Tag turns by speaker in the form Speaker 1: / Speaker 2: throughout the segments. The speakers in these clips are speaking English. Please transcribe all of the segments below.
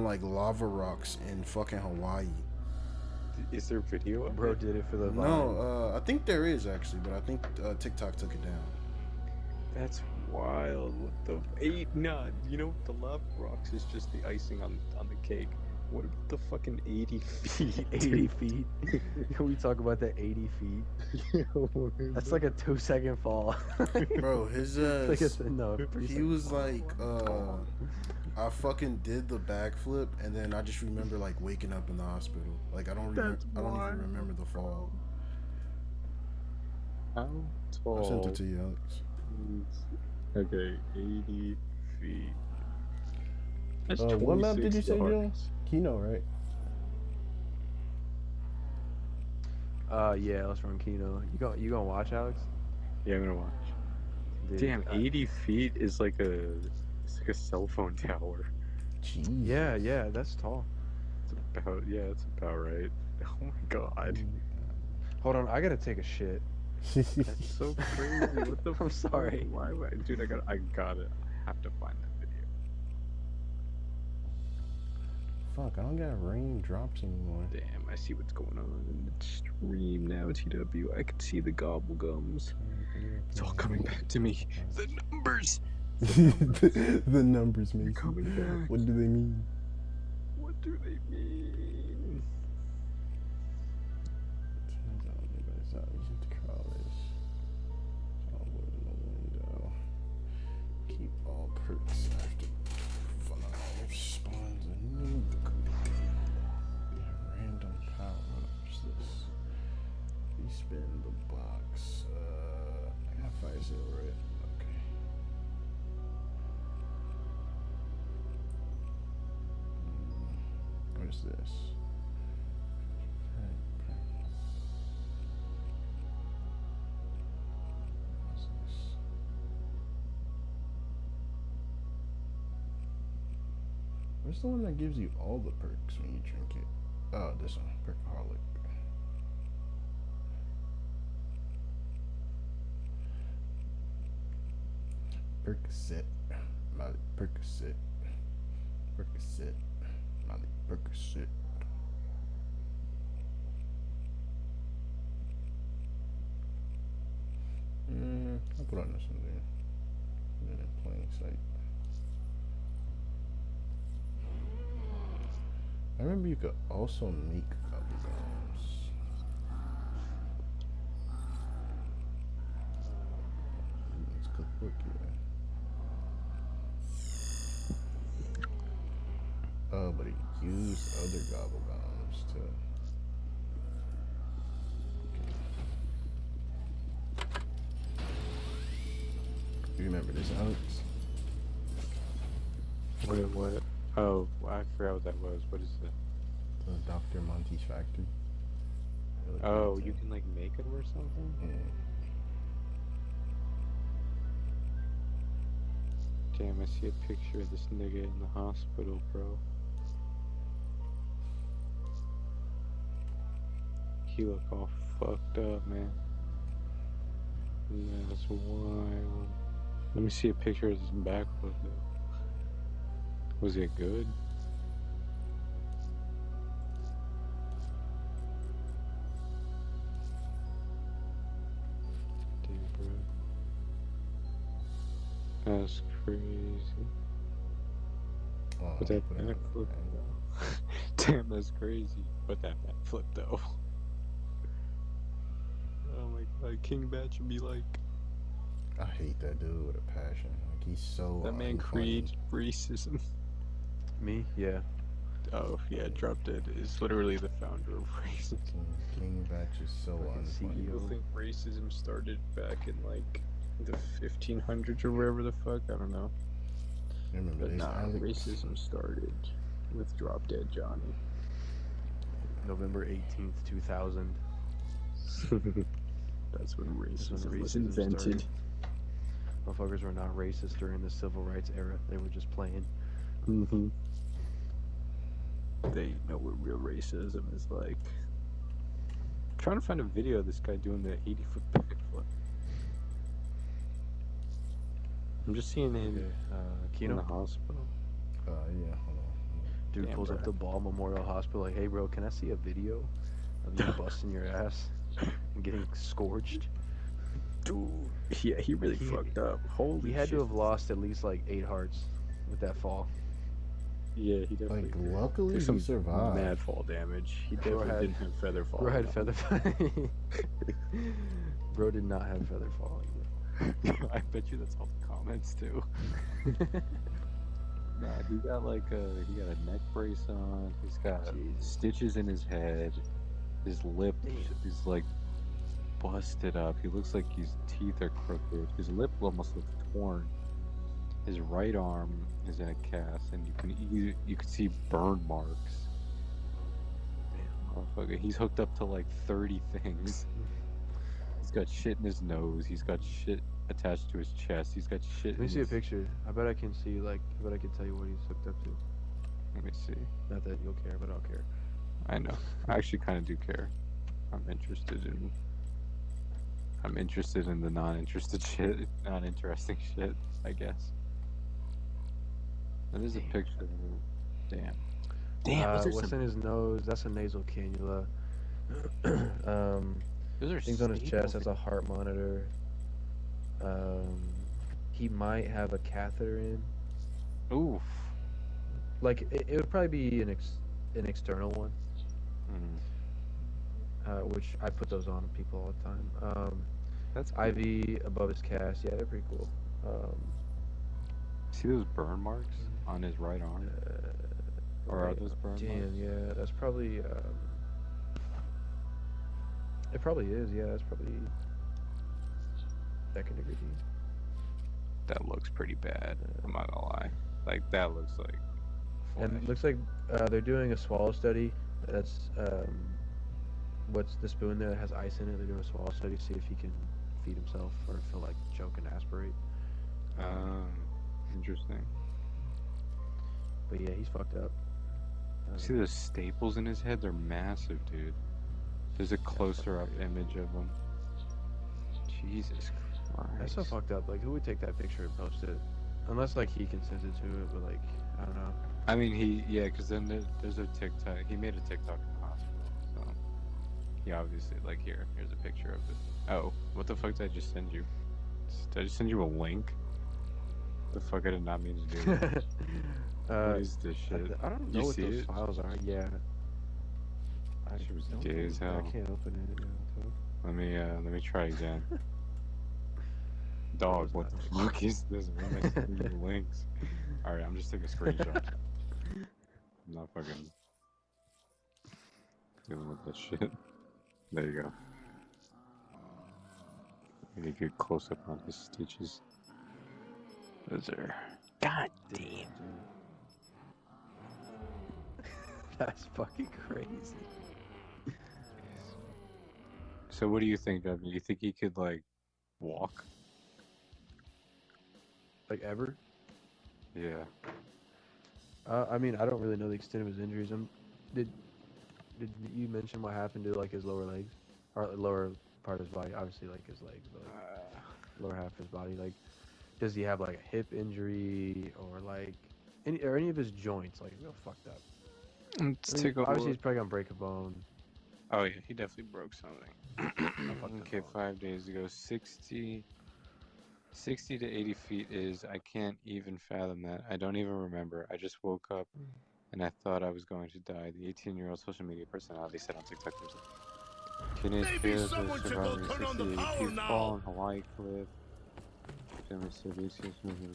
Speaker 1: like lava rocks in fucking Hawaii.
Speaker 2: Is there video of
Speaker 3: Bro
Speaker 2: it?
Speaker 3: did it for the vibe.
Speaker 1: No, I think there is actually, but I think TikTok took it down.
Speaker 2: That's wild. What the nah, you know the lava rocks is just the icing on the cake. What about the fucking 80 feet?
Speaker 3: 80 feet. Can we talk about that 80 feet? That's like a 2-second fall.
Speaker 1: Bro, his
Speaker 3: Like no,
Speaker 1: he was like I fucking did the backflip and then I just remember like waking up in the hospital. Like I don't even remember the fall.
Speaker 2: How tall?
Speaker 1: I sent it to you, Alex.
Speaker 2: Okay, 80 feet. That's
Speaker 3: what map did you say,
Speaker 2: $26.
Speaker 3: Joe? Kino, right? Yeah, let's run Kino. You gonna watch, Alex?
Speaker 2: Yeah, I'm gonna watch.
Speaker 3: Dude,
Speaker 2: Damn, 80 feet is like it's like a cell phone tower.
Speaker 1: Jeez.
Speaker 3: Yeah, that's tall.
Speaker 2: It's about right. Oh my god.
Speaker 3: Hold on, I gotta take a shit.
Speaker 2: That's so crazy. What the
Speaker 3: I'm sorry.
Speaker 2: Why dude, I got it. I have to find that video.
Speaker 1: Fuck, I don't got raindrops anymore.
Speaker 2: Damn, I see what's going on in the stream now, TW. I can see the gobblegums. It's all coming back to me. The numbers!
Speaker 1: The numbers,
Speaker 2: They're
Speaker 1: man.
Speaker 2: coming back.
Speaker 1: What do they mean?
Speaker 2: What do they mean?
Speaker 1: Turns out it's not easy to call this. I'll put in the window. Keep all perks after phenomenal spawns a nuke. Random power-ups. This. Respin the box. I got 5-0, right? Okay. What is this? What's this? What's the one that gives you all the perks when you drink it? Oh, this one, Perkaholic. Percocet, Molly Percocet, Percocet, Molly Percocet. I'll put on this one there. And then in plain sight. I remember you could also make bubblegums. It's cookbook, yeah. Oh, but it used other gobblegums too. You remember this, Alex?
Speaker 2: Wait, what? Oh, I forgot what that was. What is that?
Speaker 1: The Dr. Monty's factory.
Speaker 2: Oh, you can like make it or something?
Speaker 1: Yeah.
Speaker 2: Damn, I see a picture of this nigga in the hospital, bro. He look all fucked up, man. That's wild. Let me see a picture of his backflip though. Was it good? Damn, bro. That's crazy.
Speaker 1: Oh,
Speaker 2: But that
Speaker 1: put it on
Speaker 2: backflip
Speaker 1: the
Speaker 2: though. Damn, that's crazy. But that backflip though. Oh my god, King Bat should be like.
Speaker 1: I hate that dude with a passion. Like he's so.
Speaker 2: That man
Speaker 1: unfunny.
Speaker 2: creates racism.
Speaker 3: Me? Yeah.
Speaker 2: Oh yeah, Drop Dead is literally the founder of racism.
Speaker 1: King Batch is so
Speaker 3: Fucking
Speaker 1: unfunny.
Speaker 3: CEO.
Speaker 2: People think racism started back in like the 1500s or wherever the fuck. I don't know.
Speaker 1: Remember
Speaker 2: But
Speaker 1: this,
Speaker 2: nah,
Speaker 1: Alex?
Speaker 2: racism started with Drop Dead Johnny.
Speaker 3: November 18th, 2000.
Speaker 2: That's when racism was
Speaker 3: racism
Speaker 2: invented.
Speaker 3: started. Motherfuckers were not racist during the civil rights era. They were just playing.
Speaker 2: Mm-hmm. They know what real racism is like. I'm trying to find a video of this guy doing the 80-foot backflip. I'm just seeing him
Speaker 3: Okay,
Speaker 2: in
Speaker 3: Kino?
Speaker 2: the hospital.
Speaker 1: Yeah, hold on.
Speaker 3: Dude
Speaker 2: Damn,
Speaker 3: pulls up
Speaker 2: bro.
Speaker 3: to Ball Memorial Hospital like, hey bro, can I see a video of you busting your ass and getting scorched?
Speaker 2: Dude, yeah, he really
Speaker 3: He-
Speaker 2: fucked up. Holy
Speaker 3: He had
Speaker 2: shit.
Speaker 3: to have lost at least like 8 hearts with that fall.
Speaker 2: Yeah, he definitely.
Speaker 1: Like, luckily
Speaker 2: Took
Speaker 1: he
Speaker 2: some
Speaker 1: survived.
Speaker 2: mad fall damage. He
Speaker 3: Bro
Speaker 2: definitely
Speaker 3: had-
Speaker 2: didn't have feather fall.
Speaker 3: Bro had feather fall. Bro did not have feather fall.
Speaker 2: I bet you that's all the comments too. Nah, he got like he got a neck brace on. He's got
Speaker 3: Jesus.
Speaker 2: stitches in his head. His lip is like busted up. He looks like his teeth are crooked. His lip almost looks torn. His right arm is in a cast, and you can see burn marks. Motherfucker, he's hooked up to like 30 things. He's got shit in his nose. He's got shit attached to his chest. He's got shit.
Speaker 3: Let me
Speaker 2: in
Speaker 3: see a
Speaker 2: his-
Speaker 3: picture. I bet I can see like. I bet I can tell you what he's hooked up to.
Speaker 2: Let me see.
Speaker 3: Not that you'll care, but I'll care.
Speaker 2: I know. I actually kind of do care. I'm interested in the non-interested shit, non-interesting shit, I guess. That is a
Speaker 3: Damn.
Speaker 2: picture. Damn. Damn.
Speaker 3: What's in his nose? That's a nasal cannula.
Speaker 2: Those are
Speaker 3: Things on his chest.
Speaker 2: staples.
Speaker 3: That's a heart monitor. He might have a catheter in.
Speaker 2: Oof.
Speaker 3: Like it would probably be an external one, which I put those on people all the time.
Speaker 2: That's cool.
Speaker 3: IV above his cast. Yeah, they're pretty cool.
Speaker 2: See those burn marks on his right arm? Or are
Speaker 3: right-
Speaker 2: those burn
Speaker 3: Damn,
Speaker 2: marks?
Speaker 3: yeah, that's probably. It probably is. Yeah, that's probably second degree.
Speaker 2: That looks pretty bad. I'm not gonna lie. Like that looks like.
Speaker 3: And
Speaker 2: flesh.
Speaker 3: it looks like they're doing a swallow study. That's what's the spoon there that has ice in it. They're doing a swallow study to see if he can feed himself or if he'll like choke and aspirate.
Speaker 2: Interesting.
Speaker 3: But yeah, he's fucked up.
Speaker 2: See those staples in his head? They're massive, dude. There's a closer up image of them. Jesus Christ.
Speaker 3: That's so fucked up. Like, who would take that picture and post it? Unless like he consents to it, but like I don't know.
Speaker 2: I mean, because then there's a TikTok. He made a TikTok in the hospital, so he obviously here's a picture of it. Oh, what the fuck did I just send you? Did I just send you a link? The fuck, I did not mean to do that. What is this shit?
Speaker 3: I don't
Speaker 2: You
Speaker 3: know what
Speaker 2: see
Speaker 3: those
Speaker 2: it?
Speaker 3: files are. Yeah. I
Speaker 2: Shit was
Speaker 3: don't
Speaker 2: gay as
Speaker 3: know.
Speaker 2: hell.
Speaker 3: I can't open it.
Speaker 2: Let me try again. Dog, what the fuck is this? Why am I sending you links? Alright, I'm just taking a screenshot. I'm not fucking dealing with that shit. There you go. I need a good close up on his stitches. Those are. God damn.
Speaker 3: That's fucking crazy.
Speaker 2: So, what do you think of him? You think he could, walk?
Speaker 3: Like ever?
Speaker 2: Yeah.
Speaker 3: I mean, I don't really know the extent of his injuries. Did you mention what happened to his lower legs or lower part of his body? Obviously, his legs, but lower half of his body. Does he have a hip injury or any of his joints real fucked up?
Speaker 2: Let's
Speaker 3: I mean,
Speaker 2: take a
Speaker 3: obviously,
Speaker 2: look.
Speaker 3: he's probably gonna break a bone.
Speaker 2: Oh yeah, he definitely broke something.
Speaker 3: fucking
Speaker 2: Okay,
Speaker 3: bone.
Speaker 2: 5 days ago, 60 to 80 feet is, I can't even fathom that. I don't even remember. I just woke up and I thought I was going to die. The 18-year-old social media personality said on TikTok, there's a kidney
Speaker 4: Maybe
Speaker 2: failure
Speaker 4: someone should go
Speaker 2: survivor
Speaker 4: turn on the
Speaker 2: 60
Speaker 4: power
Speaker 2: feet
Speaker 4: now.
Speaker 2: fall in Hawaii cliff. Family said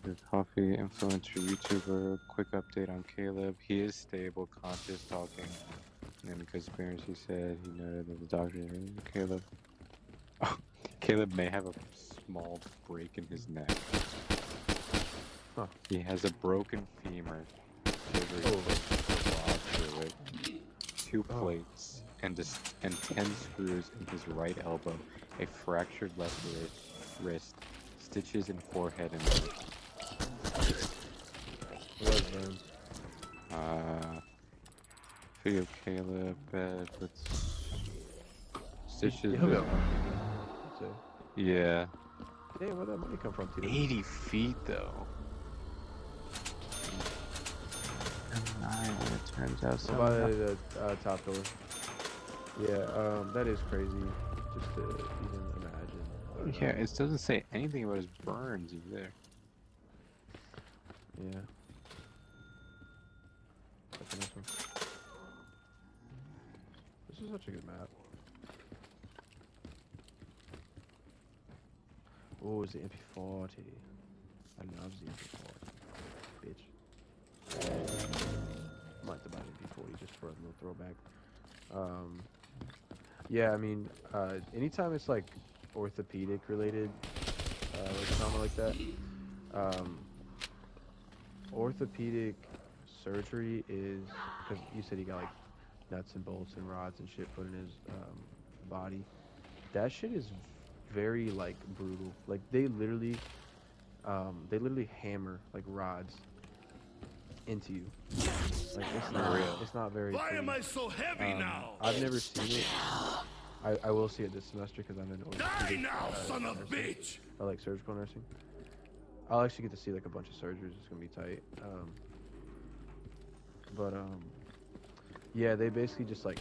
Speaker 2: good coffee, influencer, YouTuber. Quick update on Caleb. He is stable, conscious, talking. And conspiracy said he noted that the doctor Caleb. Oh, Caleb may have a small break in his neck.
Speaker 3: Huh.
Speaker 2: He has a broken femur, shivering rod through it, 2 plates, and 10 screws in his right elbow, a fractured left wrist, stitches in forehead and neck.
Speaker 3: Was burns.
Speaker 2: Video of Caleb bed with stitches.
Speaker 3: He'll be
Speaker 2: in-
Speaker 3: alright. I'd say.
Speaker 2: Yeah.
Speaker 3: Damn, where'd that money come from, Tito?
Speaker 2: 80 feet though. 9 on a Turns out
Speaker 3: What about
Speaker 2: something.
Speaker 3: the top door? Yeah, that is crazy just to even imagine. But,
Speaker 2: Yeah, it doesn't say anything about his burns either.
Speaker 3: yeah. That's a nice one. This is such a good map. Oh, it's the MP40. I love the MP40. Bitch. Might have to buy an MP40 just for a little throwback. Yeah, I mean, anytime it's like orthopedic related, like trauma like that, orthopedic surgery is, because you said he got like nuts and bolts and rods and shit put in his body. That shit is very like brutal. Like they literally hammer like rods into you. Like it's not very
Speaker 4: Why am
Speaker 3: pretty.
Speaker 4: I so heavy now?
Speaker 3: I've never seen it. I will see it this semester because I'm in
Speaker 4: Die
Speaker 3: orthopedic,
Speaker 4: now, son of
Speaker 3: nursing.
Speaker 4: bitch!
Speaker 3: I like surgical nursing. I'll actually get to see like a bunch of surgeries. It's gonna be tight. Yeah, they basically just like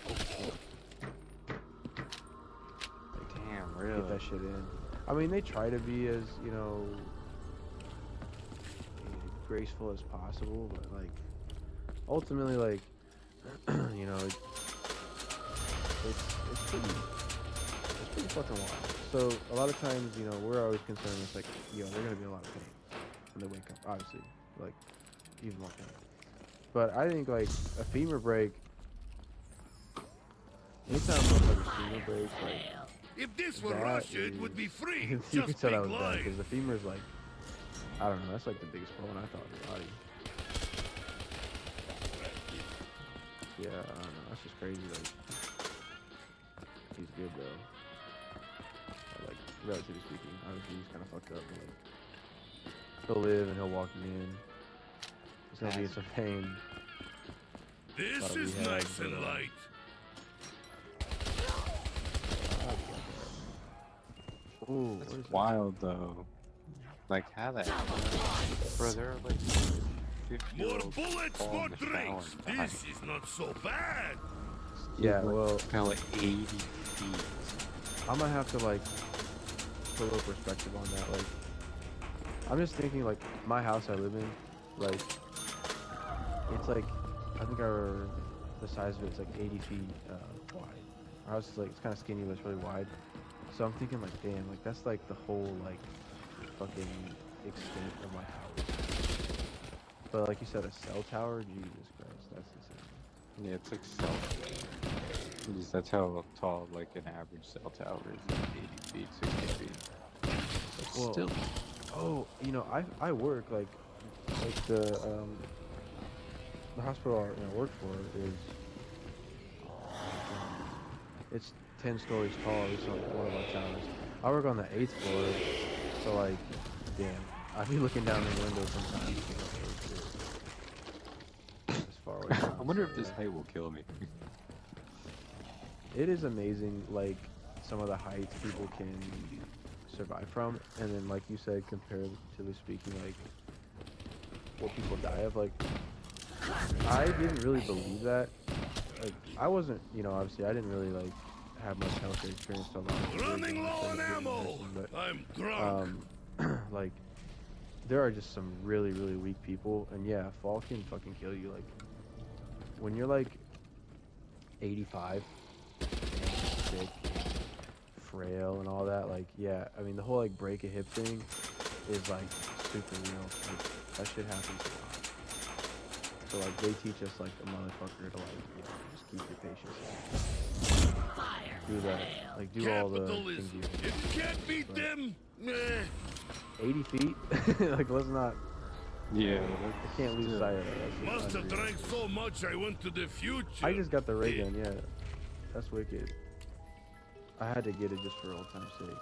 Speaker 2: Damn,
Speaker 3: get
Speaker 2: really?
Speaker 3: that shit in. I mean, they try to be as graceful as possible, but like ultimately, like it's pretty fucking wild. So a lot of times, we're always concerned with like, they're gonna be in a lot of pain when they wake up. Obviously, like even more pain. But I think like a femur break. Anytime a femur breaks, like
Speaker 4: If this were
Speaker 3: that
Speaker 4: Russia, it would be free.
Speaker 3: you can
Speaker 4: Just
Speaker 3: tell that
Speaker 4: big
Speaker 3: was bad
Speaker 4: lies.
Speaker 3: because the femur is like, I don't know, that's like the biggest bone I thought in the body. Yeah, I don't know, that's just crazy. Like, he's good though. Like, relatively speaking, obviously he's kind of fucked up, but like, he'll live and he'll walk in. He's gonna be in some pain.
Speaker 4: This
Speaker 3: Gotta
Speaker 4: is
Speaker 3: rehab,
Speaker 4: nice and
Speaker 3: but,
Speaker 4: light.
Speaker 3: Ooh,
Speaker 2: That's
Speaker 3: what is that?
Speaker 2: wild though. Like how that? Bro, there are like 50
Speaker 4: More
Speaker 2: year olds
Speaker 4: bullets,
Speaker 2: fall
Speaker 4: more
Speaker 2: in the shower
Speaker 4: drinks.
Speaker 2: and die.
Speaker 4: This is not so bad.
Speaker 3: Yeah,
Speaker 2: Like,
Speaker 3: well,
Speaker 2: fell like 80 feet.
Speaker 3: I'm gonna have to like put a little perspective on that. Like, I'm just thinking like my house I live in, like it's like I think the size of it's like 80 feet wide. Our house is like it's kind of skinny, but it's really wide. So I'm thinking like, damn, like that's like the whole like fucking extent of my house. But like you said, a cell tower, Jesus Christ, that's insane.
Speaker 2: Yeah, it's like cell. That's how tall like an average cell tower is. Like 80 feet, 60 feet. But
Speaker 3: Well,
Speaker 2: still.
Speaker 3: Oh, I work like the hospital I work for is it's 10 stories tall. It's like one of our towers. I work on the 8th floor, so like, damn, I'd be looking down the window sometimes. As far away.
Speaker 2: I wonder if this height will kill me.
Speaker 3: It is amazing, like some of the heights people can survive from, and then like you said, comparatively speaking, like what people die of. Like, I didn't really believe that. Like, I wasn't, obviously, I didn't really like have much healthcare experience till I was
Speaker 4: Running low on ammo.
Speaker 3: but
Speaker 4: I'm drunk.
Speaker 3: like, there are just some really, really weak people, and yeah, fall can fucking kill you. Like, when you're like 85, and sick, frail, and all that, like, yeah, I mean, the whole like break a hip thing is like super real. Like, that shit happens a lot. So like, they teach us like a motherfucker to like, just keep your patience. Do that, like, do all the
Speaker 4: Capitalism.
Speaker 3: things you
Speaker 4: If you can't beat
Speaker 3: But-
Speaker 4: them,
Speaker 3: 80 feet. Like, let's not.
Speaker 2: Yeah,
Speaker 3: I can't lose sight of that. That's
Speaker 4: must
Speaker 3: just
Speaker 4: have
Speaker 3: unreal.
Speaker 4: drank so much I went to the future.
Speaker 3: I just got the ray gun, yeah. That's wicked. I had to get it just for old time's sake.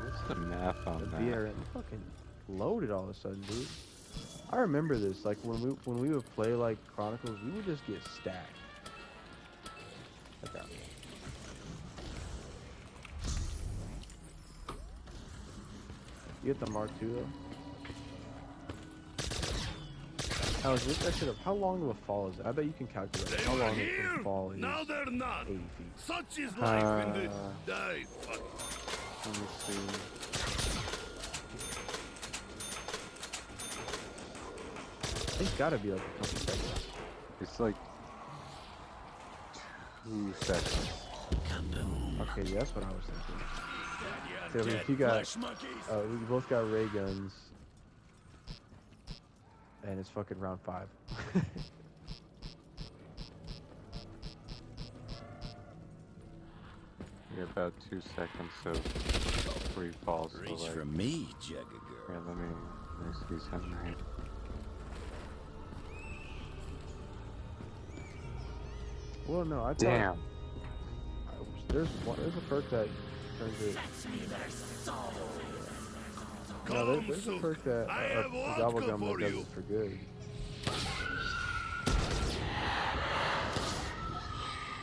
Speaker 2: what's the math
Speaker 3: The
Speaker 2: on that?
Speaker 3: BRN fucking loaded all of a sudden, dude. I remember this. Like when we would play like Chronicles, we would just get stacked. Like that. You get the Mark II though. I was looking that shit up. How long of a fall is it? I bet you can calculate
Speaker 4: They
Speaker 3: how
Speaker 4: were
Speaker 3: long it
Speaker 4: here.
Speaker 3: can fall is
Speaker 4: Now they're not.
Speaker 3: 80 feet.
Speaker 4: Such is life in the die. Fuck.
Speaker 2: Let me see.
Speaker 3: It's gotta be like a couple seconds.
Speaker 2: It's like 2 seconds.
Speaker 3: Okay, yeah, that's what I was thinking. So, I mean, if you got, we both got ray guns, and it's fucking round 5.
Speaker 2: You're about 2 seconds of free fall. So
Speaker 5: Reach
Speaker 2: like,
Speaker 5: for me, Jugga
Speaker 2: here,
Speaker 5: girl.
Speaker 2: let me see something here.
Speaker 3: Well, no, I thought
Speaker 2: Damn.
Speaker 3: there's a perk that turns it. No, there's a
Speaker 4: Sook.
Speaker 3: perk that
Speaker 4: I
Speaker 3: a
Speaker 4: have
Speaker 3: gobble
Speaker 4: vodka
Speaker 3: gum
Speaker 4: for
Speaker 3: that does
Speaker 4: you.
Speaker 3: it for good.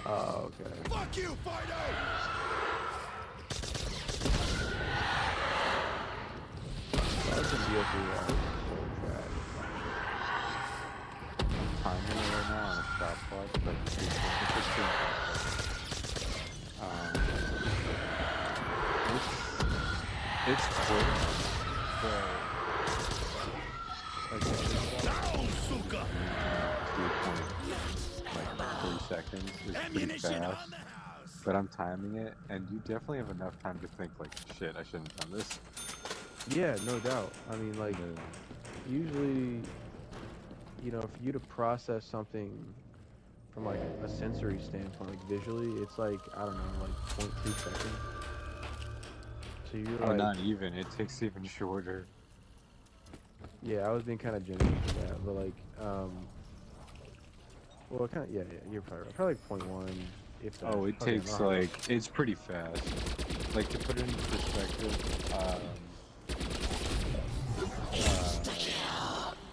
Speaker 3: Oh, okay.
Speaker 5: Fuck you, Fido!
Speaker 3: That can deal through that. Trash.
Speaker 2: Timing it right now on a stopwatch, but it's it's quick, but
Speaker 4: Down, Suka.
Speaker 2: to your point, like 3 seconds is pretty
Speaker 5: Ammunition
Speaker 2: fast.
Speaker 5: on the house!
Speaker 2: But I'm timing it, and you definitely have enough time to think like, shit, I shouldn't have done this.
Speaker 3: Yeah, no doubt. I mean, like, usually, you know, for you to process something from like a sensory standpoint, like visually, it's like, I don't know, like 0.2 seconds. So you're
Speaker 2: Oh,
Speaker 3: like,
Speaker 2: not even. It takes even shorter.
Speaker 3: yeah, I was being kind of generous with that, but like, well, kind of, yeah, you're probably right. Probably like 0.1, if that.
Speaker 2: Oh, it
Speaker 3: Okay,
Speaker 2: takes
Speaker 3: no,
Speaker 2: like, it's pretty fast. Like, to put it into perspective,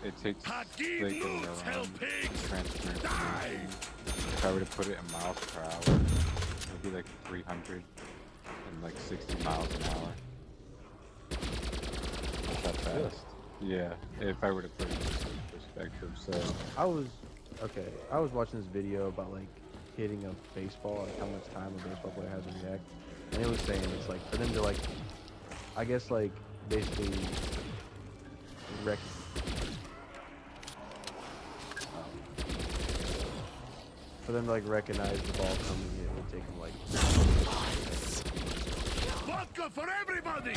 Speaker 2: it takes
Speaker 4: Hadid
Speaker 2: like
Speaker 4: moves, hell
Speaker 2: around
Speaker 4: pigs.
Speaker 2: transfer
Speaker 4: Die!
Speaker 2: information. If I were to put it in miles per hour, it'd be like 300 and like 60 miles an hour. That's that fast. Yeah, if I were to put it into perspective, so
Speaker 3: I was watching this video about like hitting a baseball, like how much time a baseball player has to react, and it was saying it's like for them to like, I guess like basically for them to like recognize the ball coming in, it would take them like.
Speaker 4: Vodka for everybody.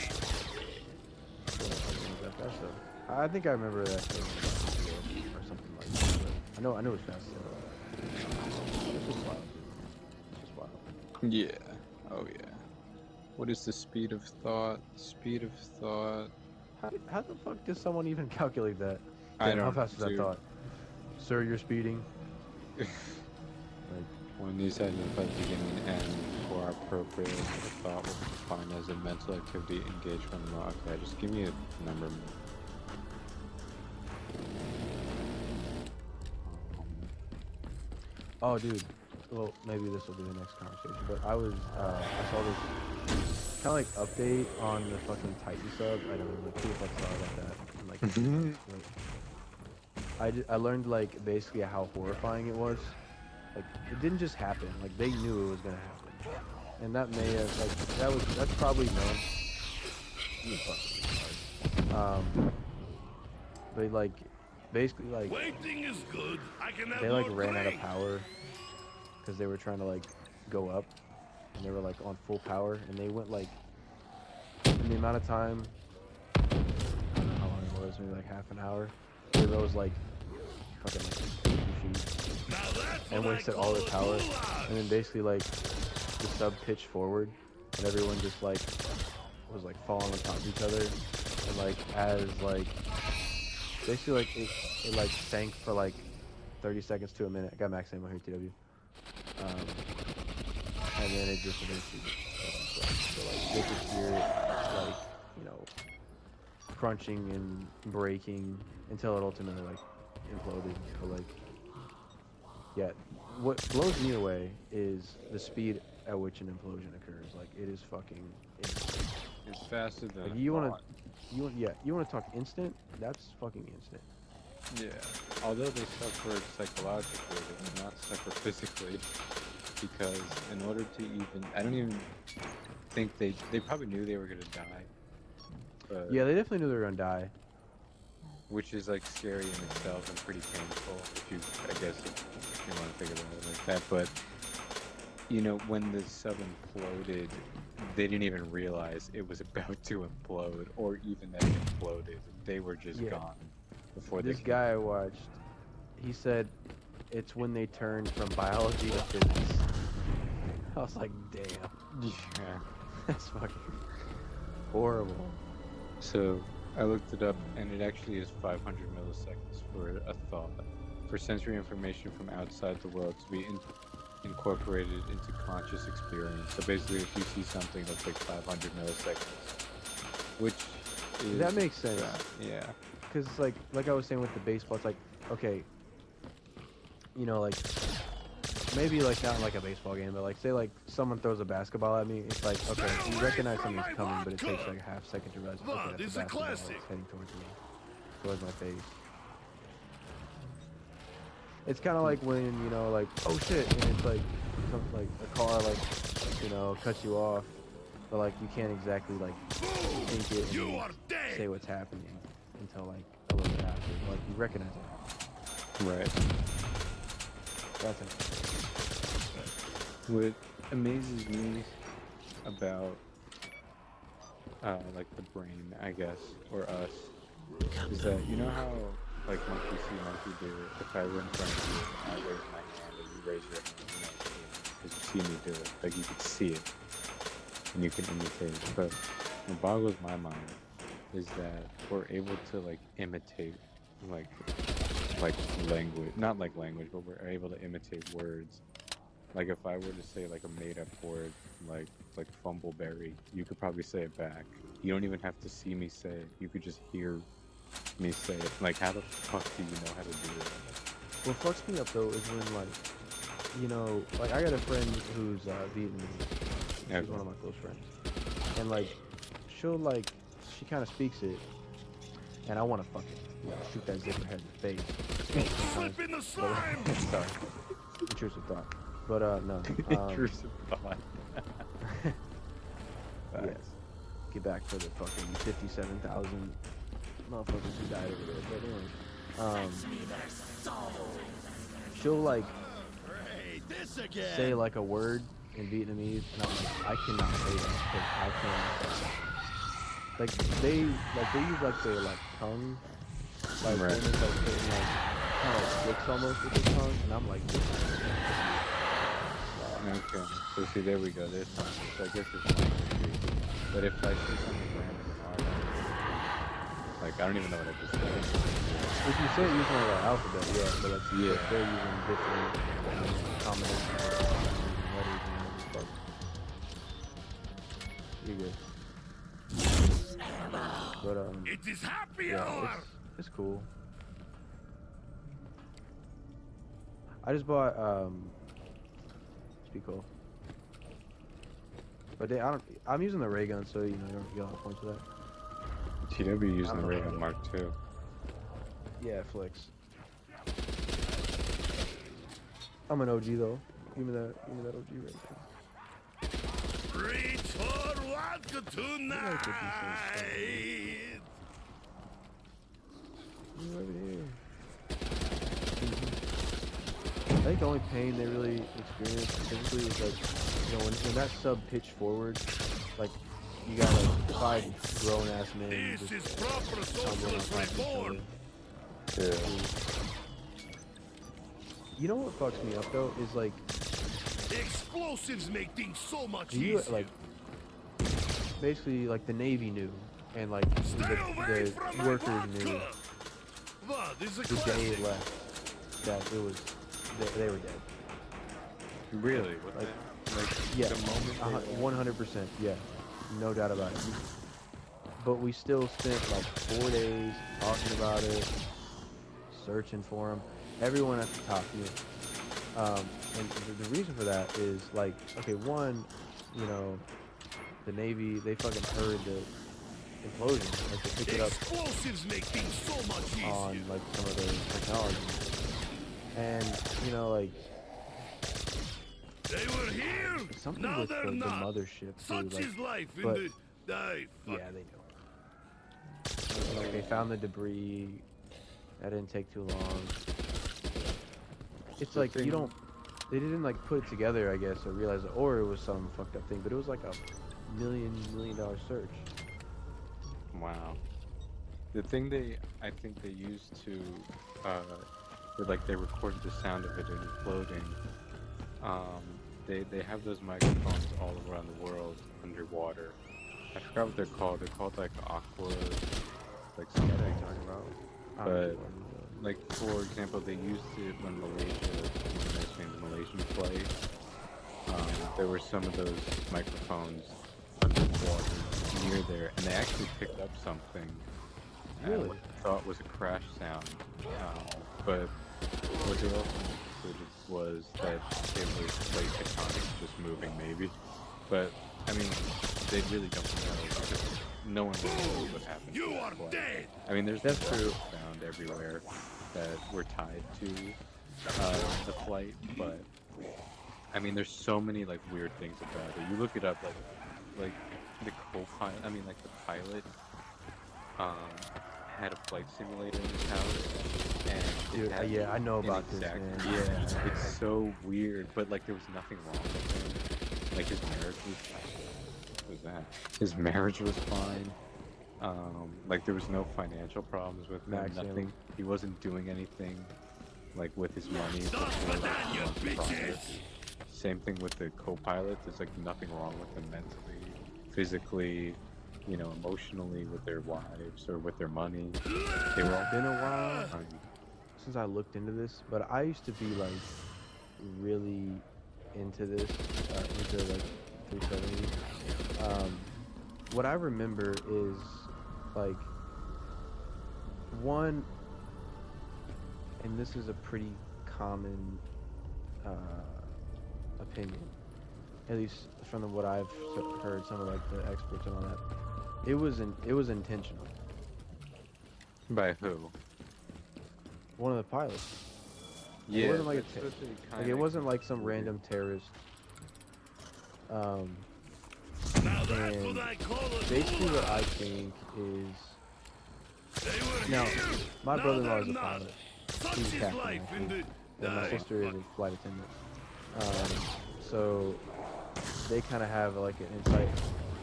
Speaker 3: That fast though. I think I remember that thing or something like that. But I know it was fast. So. It's just wild. It's just wild.
Speaker 2: yeah, oh yeah. What is the speed of thought? Speed of thought.
Speaker 3: How the fuck does someone even calculate that?
Speaker 2: I
Speaker 3: Damn, how
Speaker 2: don't
Speaker 3: fast is that
Speaker 2: do-
Speaker 3: thought? Sir, you're speeding.
Speaker 2: When these identify the beginning and end or appropriate, the thought will be defined as a mental activity engagement. Okay, just give me a number.
Speaker 3: Oh, dude. Well, maybe this will be the next conversation. But I was, I saw this kind of like update on the fucking Titan sub. I don't know, like, who the fuck saw about that? And, like, I learned like basically how horrifying it was. Like it didn't just happen. Like they knew it was gonna happen, and that may have like that's probably known. You fucking retard. But like basically like
Speaker 4: Waiting is good. I can have
Speaker 3: they like
Speaker 4: more
Speaker 3: ran out of
Speaker 4: drink.
Speaker 3: power because they were trying to like go up, and they were like on full power, and they went like in the amount of time. I don't know how long it was, maybe like half an hour. They rose like fucking like 50 feet
Speaker 4: Now that's
Speaker 3: and
Speaker 4: what I
Speaker 3: wasted
Speaker 4: call
Speaker 3: all
Speaker 4: a
Speaker 3: their power,
Speaker 4: goulash.
Speaker 3: and then basically like the sub pitched forward, and everyone just like was like falling on top of each other, and like as like basically like it like sank for like 30 seconds to a minute. I got max ammo here, TW. And then it just eventually just so like you could hear it like, you know, crunching and breaking until it ultimately like imploded. But like, yeah, what blows me away is the speed at which an implosion occurs. Like it is fucking insane.
Speaker 2: It's faster than
Speaker 3: Like
Speaker 2: I
Speaker 3: you
Speaker 2: thought.
Speaker 3: want to talk instant? That's fucking instant.
Speaker 2: Yeah. Although they suffered psychologically, they did not suffer physically because in order to even, I don't even think they probably knew they were gonna die. But,
Speaker 3: Yeah, they definitely knew they were gonna die.
Speaker 2: which is like scary in itself and pretty painful if you, I guess, if you want to think about it like that. But you know, when the sub imploded, they didn't even realize it was about to implode, or even that it imploded. They were just
Speaker 3: Yeah.
Speaker 2: gone before
Speaker 3: This
Speaker 2: they
Speaker 3: guy I watched, he said it's when they turned from biology to physics. I was like, damn,
Speaker 2: Yeah.
Speaker 3: that's fucking horrible.
Speaker 2: So I looked it up, and it actually is 500 milliseconds for a thought, for sensory information from outside the world to be incorporated into conscious experience. So basically, if you see something that's like 500 milliseconds, which is
Speaker 3: That makes sense.
Speaker 2: Yeah.
Speaker 3: Because like I was saying with the baseball, it's like, okay, you know, like maybe like not like a baseball game, but like say like someone throws a basketball at me, it's like, okay,
Speaker 4: Stay
Speaker 3: you
Speaker 4: away
Speaker 3: recognize
Speaker 4: from
Speaker 3: something's
Speaker 4: my
Speaker 3: coming, but it takes
Speaker 4: vodka!
Speaker 3: like a half second to realize,
Speaker 4: Wow,
Speaker 3: okay, that's
Speaker 4: this is
Speaker 3: a
Speaker 4: a
Speaker 3: basketball
Speaker 4: classic.
Speaker 3: that's heading towards me, towards my face. It's kind of like when, you know, like, oh shit, and it's like something like a car like, you know, cuts you off, but like you can't exactly like think it and
Speaker 4: You
Speaker 3: then
Speaker 4: are dead!
Speaker 3: say what's happening until like a little bit after, like you recognize it.
Speaker 2: Right.
Speaker 3: That's it.
Speaker 2: What amazes me about like the brain, I guess, or us, is that you know how like monkey see, monkey do. If I were in front of you and I raise my hand and you raise your hand, you know, because you see me do it, like you can see it and you can imitate it. But what boggles my mind is that we're able to like imitate like language, not like language, but we're able to imitate words. Like if I were to say like a made up word, like fumbleberry, you could probably say it back. You don't even have to see me say it. You could just hear me say it. Like how the fuck do you know how to do it?
Speaker 3: What fucks me up though is when like, you know, like I got a friend who's Vietnamese. She's
Speaker 2: Okay.
Speaker 3: one of my close friends, and like, she'll like, she kind of speaks it, and I want to fucking, you know, shoot that zipper head in the face. Sometimes,
Speaker 4: Slip in the slime!
Speaker 3: sorry, intrusive thought. But no,
Speaker 2: Intrusive thought.
Speaker 3: yeah. Get back for the fucking 57,000 motherfuckers who died over there. But anyways, she'll like
Speaker 5: Hey, this again.
Speaker 3: say like a word in Vietnamese, and I'm like, I cannot say that because I can't. Like they use like their like tongue, like
Speaker 2: Right.
Speaker 3: almost like certain like kind of like flicks almost with their tongue, and I'm like, this is
Speaker 2: Okay. So see, there we go. There's something. So I guess it's language. But if I say something random in our like I don't even know what I just said.
Speaker 3: if you say it using like an alphabet, yeah, but like
Speaker 2: Yeah.
Speaker 3: if they're using different combinations of letters and stuff. You're good. But
Speaker 4: It is happy
Speaker 3: yeah,
Speaker 4: hour!
Speaker 3: it's cool. I just bought Speako. But I'm using the ray gun, so you know you don't get a lot of points for that.
Speaker 2: TW using the
Speaker 3: I don't
Speaker 2: Ray
Speaker 3: know.
Speaker 2: Gun Mark II.
Speaker 3: Yeah, flicks. I'm an OG though. Give me that OG right there.
Speaker 4: Reach for vodka tonight!
Speaker 3: You over here. I think the only pain they really experience physically is like, you know, when that sub pitched forward, like you got like 5 grown ass men
Speaker 4: This
Speaker 3: just
Speaker 4: is proper
Speaker 3: tumbling on
Speaker 4: socialist
Speaker 3: top of each other.
Speaker 4: reform!
Speaker 2: Yeah.
Speaker 3: You know what fucks me up though is like,
Speaker 4: Explosives make things so much
Speaker 3: do you
Speaker 4: easier.
Speaker 3: like basically like the Navy knew and like
Speaker 4: Stay away from
Speaker 3: the
Speaker 4: my
Speaker 3: workers knew
Speaker 4: vodka! Wow, this is a
Speaker 3: the day it
Speaker 4: classic.
Speaker 3: left that it was they were dead.
Speaker 2: Really? What
Speaker 3: Like,
Speaker 2: like
Speaker 3: Yeah,
Speaker 2: the moment they
Speaker 3: 100%. Yeah, no doubt about it. But we still spent like 4 days talking about it, searching for them. Everyone at the top, you know. And the reason for that is like, okay, one, you know, the Navy, they fucking heard implosion. Like they pick it up
Speaker 4: Explosives make things so much easier.
Speaker 3: on like some of the technology. And you know, like
Speaker 4: They were here,
Speaker 3: something
Speaker 4: now
Speaker 3: with
Speaker 4: they're
Speaker 3: the
Speaker 4: not.
Speaker 3: mothership too.
Speaker 4: Such
Speaker 3: Like,
Speaker 4: is life in
Speaker 3: but-
Speaker 4: the... Die.
Speaker 3: yeah, they know. Like they found the debris. That didn't take too long. It's like you don't. They didn't like put it together, I guess, or realize it, or it was some fucked up thing. But it was like a $1 million search.
Speaker 2: Wow. The thing I think they used to, like they recorded the sound of it imploding. They have those microphones all around the world underwater. I forgot what they're called. They're called like aqua, like
Speaker 3: Yeah,
Speaker 2: something.
Speaker 3: they're talking about. I don't know
Speaker 2: But-
Speaker 3: what it is.
Speaker 2: Like for example, they used it when Malaysia, when I the Malaysian flight. There were some of those microphones underwater near there, and they actually picked up something.
Speaker 3: Really?
Speaker 2: What they thought was a crash sound, but what they also concluded was that it was plate tectonics just moving, maybe. But I mean, they really don't know because no one really knows what happened. to
Speaker 4: You
Speaker 2: that
Speaker 4: are
Speaker 2: flight.
Speaker 4: dead.
Speaker 2: I mean, there's
Speaker 3: That's
Speaker 2: been
Speaker 3: true.
Speaker 2: found everywhere that were tied to the flight, but I mean, there's so many like weird things about it. You look it up, like the co-pilot. I mean, like the pilot had a flight simulator in his house, and it
Speaker 3: Dude,
Speaker 2: had
Speaker 3: yeah, I know
Speaker 2: an
Speaker 3: about this,
Speaker 2: exact-
Speaker 3: man.
Speaker 2: Yeah, it's so weird, but like there was nothing wrong with him. Like his marriage was that? His marriage was fine. Like there was no financial problems with him.
Speaker 3: Maximum.
Speaker 2: Nothing. He wasn't doing anything like with his money.
Speaker 4: Stop
Speaker 2: before,
Speaker 4: with
Speaker 2: like,
Speaker 4: that, you
Speaker 2: months prior.
Speaker 4: bitches.
Speaker 2: Same thing with the co-pilot. There's like nothing wrong with them mentally, physically, you know, emotionally with their wives or with their money. They were all
Speaker 3: Been a while
Speaker 2: fine.
Speaker 3: since I looked into this, but I used to be like really into this, into like 370. What I remember is like one, and this is a pretty common opinion, at least from what I've heard, some of like the experts and all that. It was intentional.
Speaker 2: By who?
Speaker 3: One of the pilots.
Speaker 2: Yeah,
Speaker 3: wasn't like a
Speaker 2: that's
Speaker 3: te-
Speaker 2: what they
Speaker 3: Like
Speaker 2: kinda
Speaker 3: it wasn't like some
Speaker 2: concluded.
Speaker 3: random terrorist.
Speaker 4: Now that's
Speaker 3: And
Speaker 4: what I call a
Speaker 3: Basically, what
Speaker 4: gulag.
Speaker 3: I think is
Speaker 4: They were
Speaker 3: now
Speaker 4: here,
Speaker 3: my
Speaker 4: now
Speaker 3: brother-in-law
Speaker 4: they're
Speaker 3: is a
Speaker 4: not.
Speaker 3: pilot.
Speaker 4: Such
Speaker 3: He's a
Speaker 4: is
Speaker 3: captain,
Speaker 4: life in
Speaker 3: actually.
Speaker 4: the...
Speaker 3: And my
Speaker 4: Die.
Speaker 3: sister is a flight attendant. So they kind of have like an insight.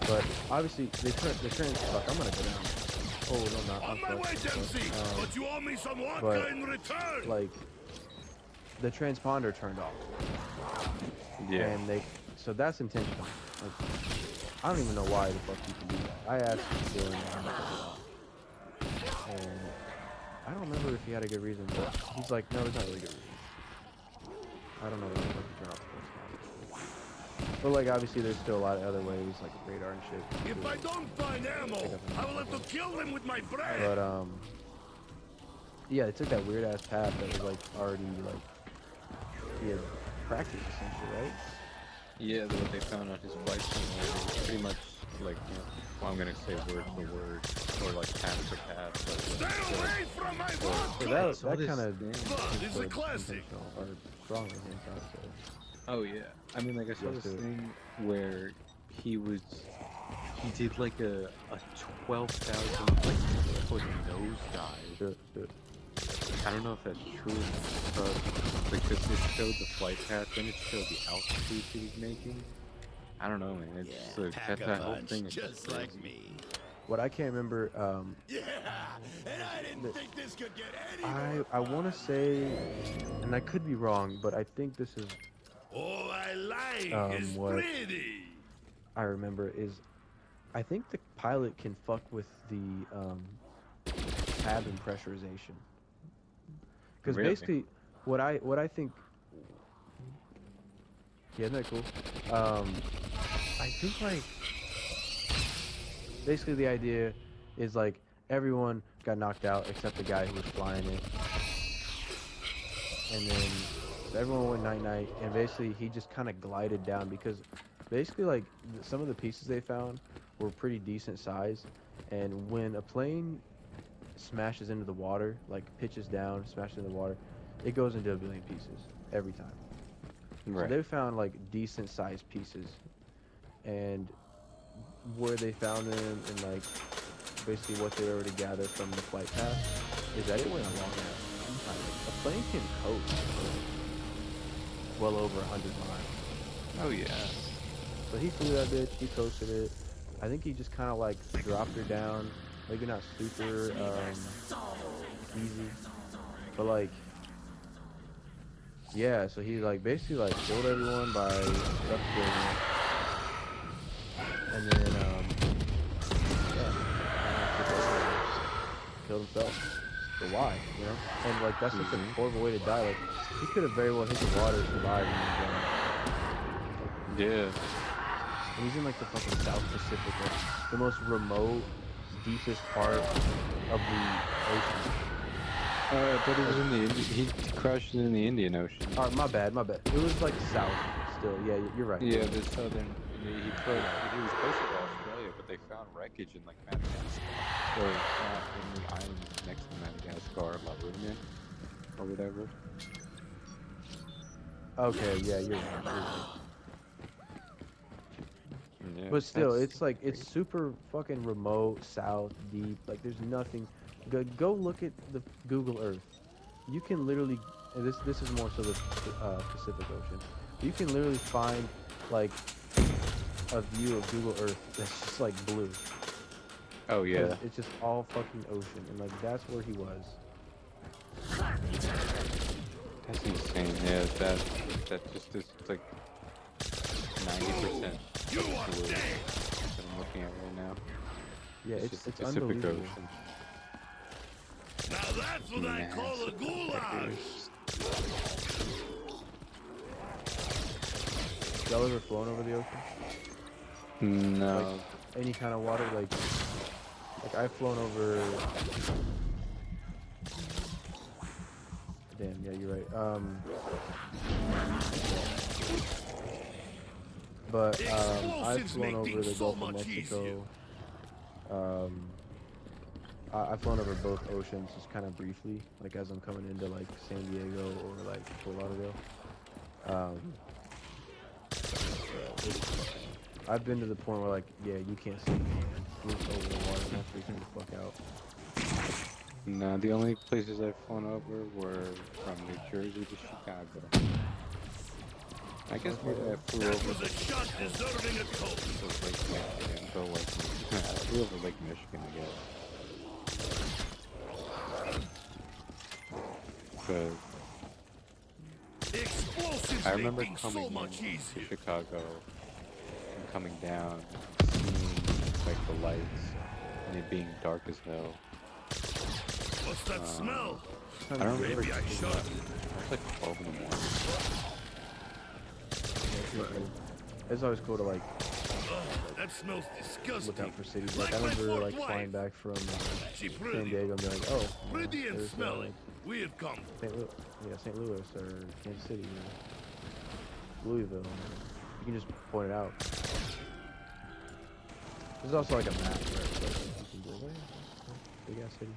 Speaker 3: But obviously, they turn. Fuck, I'm gonna go down. Oh no, not.
Speaker 4: On
Speaker 3: I'm
Speaker 4: my way,
Speaker 3: fucked.
Speaker 4: Dempsey, but you owe me some vodka
Speaker 3: but,
Speaker 4: in return.
Speaker 3: Like the transponder turned off.
Speaker 2: Yeah.
Speaker 3: And so that's intentional. Like, I don't even know why the fuck you can do that. I asked Dylan and I don't remember if he had a good reason, but he's like, no, there's not really a good reason. I don't know why the fuck you turn off the transponder. But like, obviously, there's still a lot of other ways, like radar and shit.
Speaker 4: If I don't find ammo, I will have to kill them with my breath.
Speaker 3: But yeah, it took that weird ass path that was like already like he had practiced essentially, right?
Speaker 2: Yeah, what they found on his flight simulator was pretty much like, you know, well, I'm gonna say word for word, or like path for path.
Speaker 4: Stay away from my
Speaker 3: So
Speaker 4: vodka.
Speaker 3: that kind of
Speaker 4: This is a classic.
Speaker 3: or strong, I think. I would say.
Speaker 2: Oh yeah, I mean, like I saw
Speaker 3: Let's
Speaker 2: this
Speaker 3: do it.
Speaker 2: thing where he did like a 12,000 like foot nosedive.
Speaker 3: Do it.
Speaker 2: I don't know if that's true or not, but because it showed the flight path, then it showed the altitude he was making. I don't know, man. It's like
Speaker 5: Pack a
Speaker 2: that whole
Speaker 5: punch,
Speaker 2: thing is
Speaker 5: just
Speaker 2: crazy.
Speaker 5: like me.
Speaker 3: What I can't remember,
Speaker 5: Yeah, and I didn't
Speaker 3: The-
Speaker 5: think this could get any
Speaker 3: I want to say, and I could be wrong, but I think this is
Speaker 4: All I like is
Speaker 3: what-
Speaker 4: pretty.
Speaker 3: I remember is I think the pilot can fuck with the cabin pressurization. Because
Speaker 2: Really?
Speaker 3: basically, what I think, yeah, isn't that cool? I think like basically the idea is like everyone got knocked out except the guy who was flying it, and then everyone went night night, and basically he just kind of glided down because basically like some of the pieces they found were pretty decent size, And when a plane smashes into the water, like pitches down, smashes into the water, it goes into a billion pieces every time. So
Speaker 2: Right.
Speaker 3: they found like decent sized pieces, and where they found them and like basically what they were able to gather from the flight path is that it went a long ass time. Like, a plane can coast for well over 100 miles.
Speaker 2: Oh yeah.
Speaker 3: So he flew that bitch, he coasted it. I think he just kind of like dropped her down, maybe not super easy, but like, yeah, so he like basically like killed everyone by suffocating, and then yeah, killed himself. But why, you know? And like that's such a horrible way to die. Like he could have very well hit the water, survived, and
Speaker 2: Yeah.
Speaker 3: and he's in like the fucking South Pacific, like the most remote, deepest part of the ocean.
Speaker 2: But it was in the he crashed in the Indian Ocean.
Speaker 3: Alright, my bad. It was like south still. Yeah, you're right.
Speaker 2: Yeah, the southern. He was closer to Australia, but they found wreckage in like Madagascar, or in the island next to Madagascar, La Réunion, or whatever.
Speaker 3: Okay, yeah, you're right.
Speaker 2: Yeah,
Speaker 3: But still,
Speaker 2: that's
Speaker 3: it's like it's super fucking remote, south, deep. Like there's nothing. Go look at the Google Earth. You can literally. And this is more so the Pacific Ocean. You can literally find like a view of Google Earth that's just like blue.
Speaker 2: Oh yeah.
Speaker 3: 'Cause it's just all fucking ocean, and like that's where he was.
Speaker 2: That's insane. Yeah, that just is like 90%
Speaker 4: You are
Speaker 2: blue
Speaker 4: dead.
Speaker 2: that I'm looking at right now.
Speaker 3: Yeah,
Speaker 2: Just
Speaker 3: it's
Speaker 2: the Pacific
Speaker 3: unbelievable.
Speaker 2: Ocean.
Speaker 4: Now that's what I call a goulash.
Speaker 3: Y'all ever flown over the ocean?
Speaker 2: No.
Speaker 3: Any kind of water, like I've flown over. Damn, yeah, you're right. But I've
Speaker 4: Explosives
Speaker 3: flown
Speaker 4: make
Speaker 3: over
Speaker 4: things
Speaker 3: the
Speaker 4: so
Speaker 3: Gulf of
Speaker 4: much
Speaker 3: Mexico. I've flown over both oceans just kind of briefly, like as I'm coming into like San Diego or like Fort Lauderdale. I've been to the point where like, yeah, you can't see me. You're over the water, and I'm freaking the fuck out.
Speaker 2: No, the only places I've flown over were from New Jersey to Chicago. I guess maybe I flew
Speaker 4: That
Speaker 2: over
Speaker 4: was a shot deserving a coat.
Speaker 2: to Lake Michigan, so like, I flew over Lake Michigan, I guess. But
Speaker 4: Explosives
Speaker 2: I
Speaker 4: make
Speaker 2: remember
Speaker 4: things
Speaker 2: coming
Speaker 4: so much
Speaker 2: in to
Speaker 4: easier.
Speaker 2: Chicago and coming down, seeing like the lights, and it being dark as hell.
Speaker 4: What's that smell?
Speaker 2: I don't remember.
Speaker 4: Maybe I should.
Speaker 2: It was like 12 in the morning.
Speaker 3: It's always cool to like
Speaker 4: That smells disgusting.
Speaker 3: look out for cities. Like I
Speaker 4: my
Speaker 3: remember
Speaker 4: fourth
Speaker 3: like flying
Speaker 4: wife.
Speaker 3: back from
Speaker 4: She
Speaker 3: San
Speaker 4: pretty.
Speaker 3: Diego and be like, oh,
Speaker 4: Pretty and
Speaker 3: there's,
Speaker 4: smelly. We've come.
Speaker 3: St. Louis or Kansas City or Louisville. You can just point it out. There's also like a map, right? So you can go, big ass city.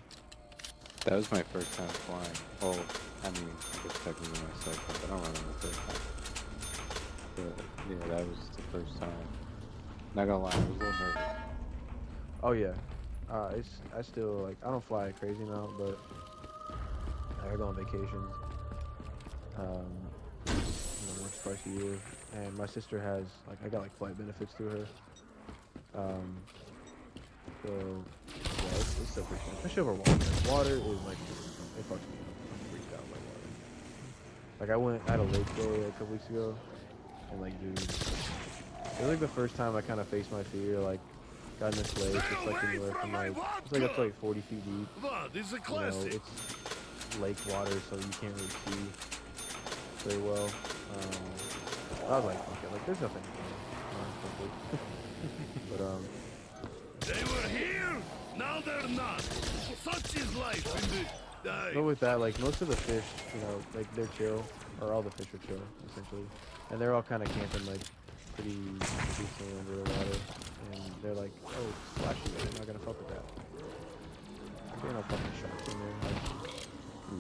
Speaker 2: That was my first time flying. Well, I mean, I guess technically my second, but I don't remember the first time. But yeah, that was the first time. Not gonna lie, I was a little nervous.
Speaker 3: Oh yeah, I still like I don't fly a crazy amount, but I go on vacations. Once twice a year, and my sister has like I got like flight benefits through her. So yeah, it's still pretty fun. Especially over water. Water is like it fucks me up. I'm freaked out by water. Like I had a lake day a couple weeks ago, and like dude, it was like the first time I kind of faced my fear. Like got in this lake, it's like anywhere from like it's like up to like 40 feet deep.
Speaker 4: Wow, this is a
Speaker 3: You know,
Speaker 4: classic.
Speaker 3: it's lake water, so you can't really see very well. I was like, okay, like there's nothing. But
Speaker 4: They were here, now they're not. Such is life in the
Speaker 3: but with that, like most of the fish, you know, like they're chill, or all the fish are chill essentially, and they're all kind of camping like pretty decently under the water, and they're like, oh, it's splashy, they're not gonna fuck with that. There ain't no fucking sharks in there, like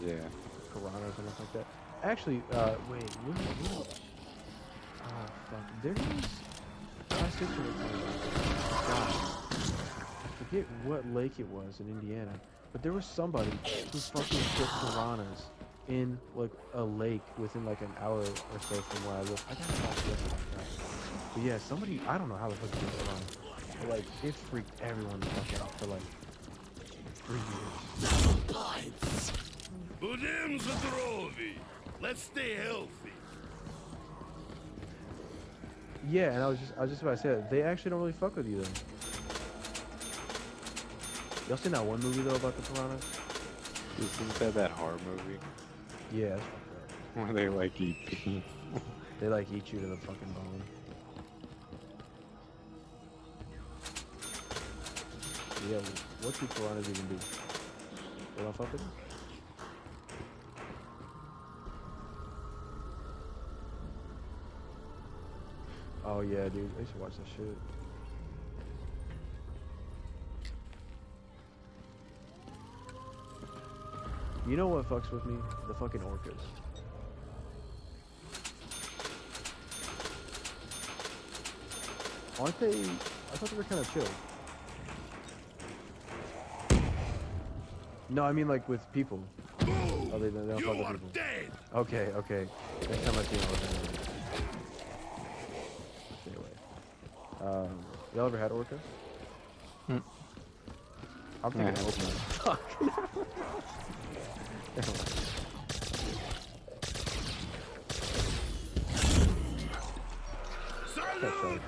Speaker 2: Yeah.
Speaker 3: piranhas or nothing like that. Actually, wait, what? Oh, fuck. There is. My sister was telling me. God. I forget what lake it was in Indiana, but there was somebody who fucking put piranhas in like a lake within like an hour or so from where I live. I gotta talk to you about that. But yeah, somebody, I don't know how the fuck it did piranhas. But like, it freaked everyone the fuck out for like 3 years.
Speaker 4: Будем здоровы. Let's stay healthy.
Speaker 3: Yeah, and I was just about to say that. They actually don't really fuck with you though. Y'all seen that one movie though about the piranhas?
Speaker 2: Isn't that horror movie
Speaker 3: Yeah, that's fucked up.
Speaker 2: where they like eat people?
Speaker 3: They like eat you to the fucking bone. Yeah, what do piranhas even do? They don't fuck with you? Oh yeah, dude, I used to watch that shit. You know what fucks with me? The fucking orcas. Aren't they? I thought they were kind of chill. No, I mean like with people. Oh, they don't fuck
Speaker 4: You
Speaker 3: with
Speaker 4: are
Speaker 3: people.
Speaker 4: dead.
Speaker 3: Okay, okay. Next time I see them, stay away. Y'all ever had orca?
Speaker 2: Hmm.
Speaker 3: I'm thinking
Speaker 2: Yeah.
Speaker 3: open. Fuck.
Speaker 4: Salute.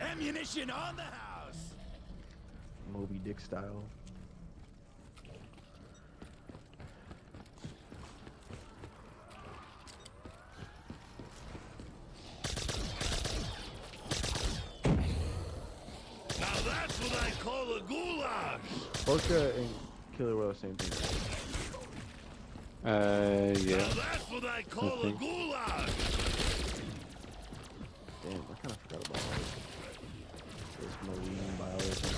Speaker 5: Ammunition on the house.
Speaker 3: Moby Dick style.
Speaker 4: Now that's what I call a goulash.
Speaker 3: Orca and killer whale, same thing.
Speaker 2: Yeah.
Speaker 4: Now that's what I call a
Speaker 2: think.
Speaker 4: goulash.
Speaker 3: Damn, I kind of forgot about all this marine biology.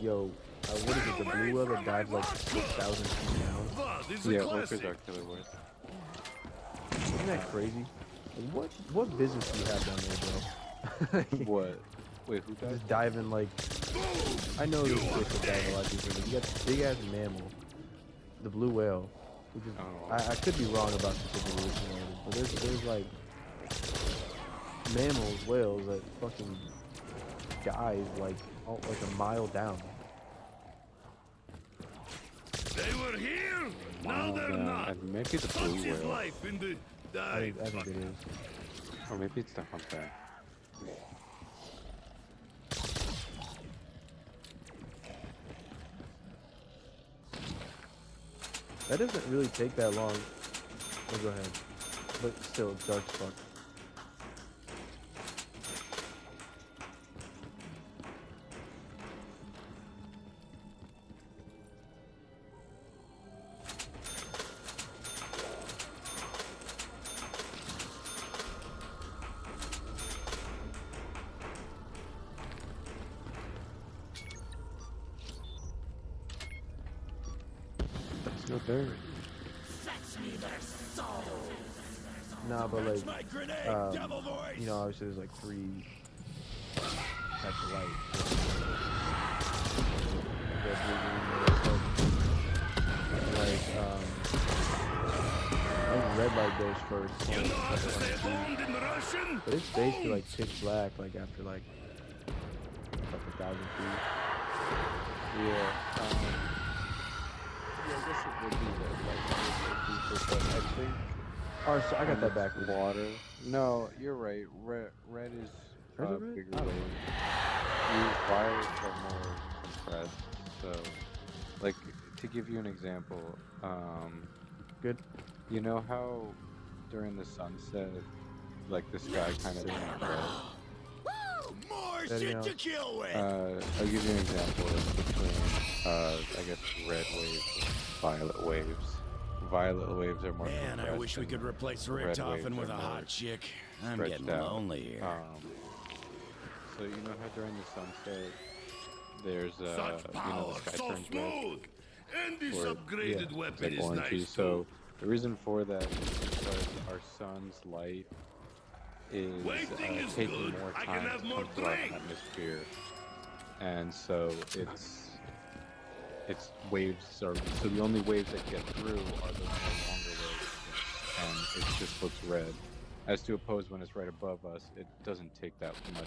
Speaker 3: Yo, what is it? The blue whale that dives like 6,000 feet down?
Speaker 4: Wow, this is a
Speaker 2: Yeah, orcas
Speaker 4: classic.
Speaker 2: are killer whales.
Speaker 3: Isn't that crazy? What business do you have down there, bro?
Speaker 2: What? Wait, who died?
Speaker 3: Just diving like. I know this fish will dive a lot deeper, but you got this big ass mammal, the blue whale. Which is,
Speaker 2: Oh.
Speaker 3: I could be wrong about specific reason, but there's like mammals, whales that fucking dive like a mile down.
Speaker 4: They were here. Now
Speaker 2: Oh,
Speaker 4: they're
Speaker 2: no,
Speaker 4: not.
Speaker 2: maybe the
Speaker 4: Such
Speaker 2: blue
Speaker 4: is
Speaker 2: whale.
Speaker 4: life in the
Speaker 3: I
Speaker 4: dive.
Speaker 3: think it is.
Speaker 2: Or maybe it's the humpback.
Speaker 3: That doesn't really take that long. Oh, go ahead. But still, it's dark as fuck.
Speaker 2: Still there.
Speaker 3: Nah, but like,
Speaker 5: My grenade, devil voice.
Speaker 3: you know, obviously there's like 3 types of light. Red, blue, green, yellow, purple. Like, I think red light goes first.
Speaker 4: You
Speaker 3: so
Speaker 4: know how to
Speaker 3: it's
Speaker 4: say
Speaker 3: like 1, 2.
Speaker 4: bond in Russian?
Speaker 3: But it's basically like pitch black, like after like 1,000 feet.
Speaker 2: Yeah. Yeah, I guess it would be red light. But I think.
Speaker 3: Oh, so I got that
Speaker 2: it's
Speaker 3: backwards.
Speaker 2: Water. No, you're right. Red is
Speaker 3: Is it red?
Speaker 2: bigger
Speaker 3: I don't
Speaker 2: wave. Violets are more compressed. So, like, to give you an example,
Speaker 3: Good.
Speaker 2: you know how during the sunset, like the sky kind of turns red.
Speaker 5: More
Speaker 3: There you
Speaker 5: shit
Speaker 3: go.
Speaker 5: to kill with.
Speaker 2: I'll give you an example of between, I guess, red waves and violet waves. violet waves are more
Speaker 5: Man, I
Speaker 2: compressed
Speaker 5: wish we
Speaker 2: and
Speaker 5: could replace
Speaker 2: red
Speaker 5: Richtofen
Speaker 2: waves
Speaker 5: with a
Speaker 2: are more
Speaker 5: hot chick. I'm
Speaker 2: stretched
Speaker 5: getting
Speaker 2: out.
Speaker 5: lonely here.
Speaker 2: So you know how during the sunset there's
Speaker 4: Such
Speaker 2: you know,
Speaker 4: power,
Speaker 2: the sky
Speaker 4: so
Speaker 2: turns red?
Speaker 4: smooth. And this
Speaker 2: Or-
Speaker 4: upgraded
Speaker 2: It's
Speaker 4: weapon
Speaker 2: like
Speaker 4: is
Speaker 2: orangey.
Speaker 4: nice
Speaker 2: So the reason for that is because our sun's light is
Speaker 4: Waiting is
Speaker 2: taking
Speaker 4: good.
Speaker 2: more
Speaker 4: I can
Speaker 2: time
Speaker 4: have
Speaker 2: to
Speaker 4: more
Speaker 2: come through our
Speaker 4: drink.
Speaker 2: atmosphere, and so its waves are so the only waves that get through are the longer waves, and it just looks red. As to oppose when it's right above us, it doesn't take that much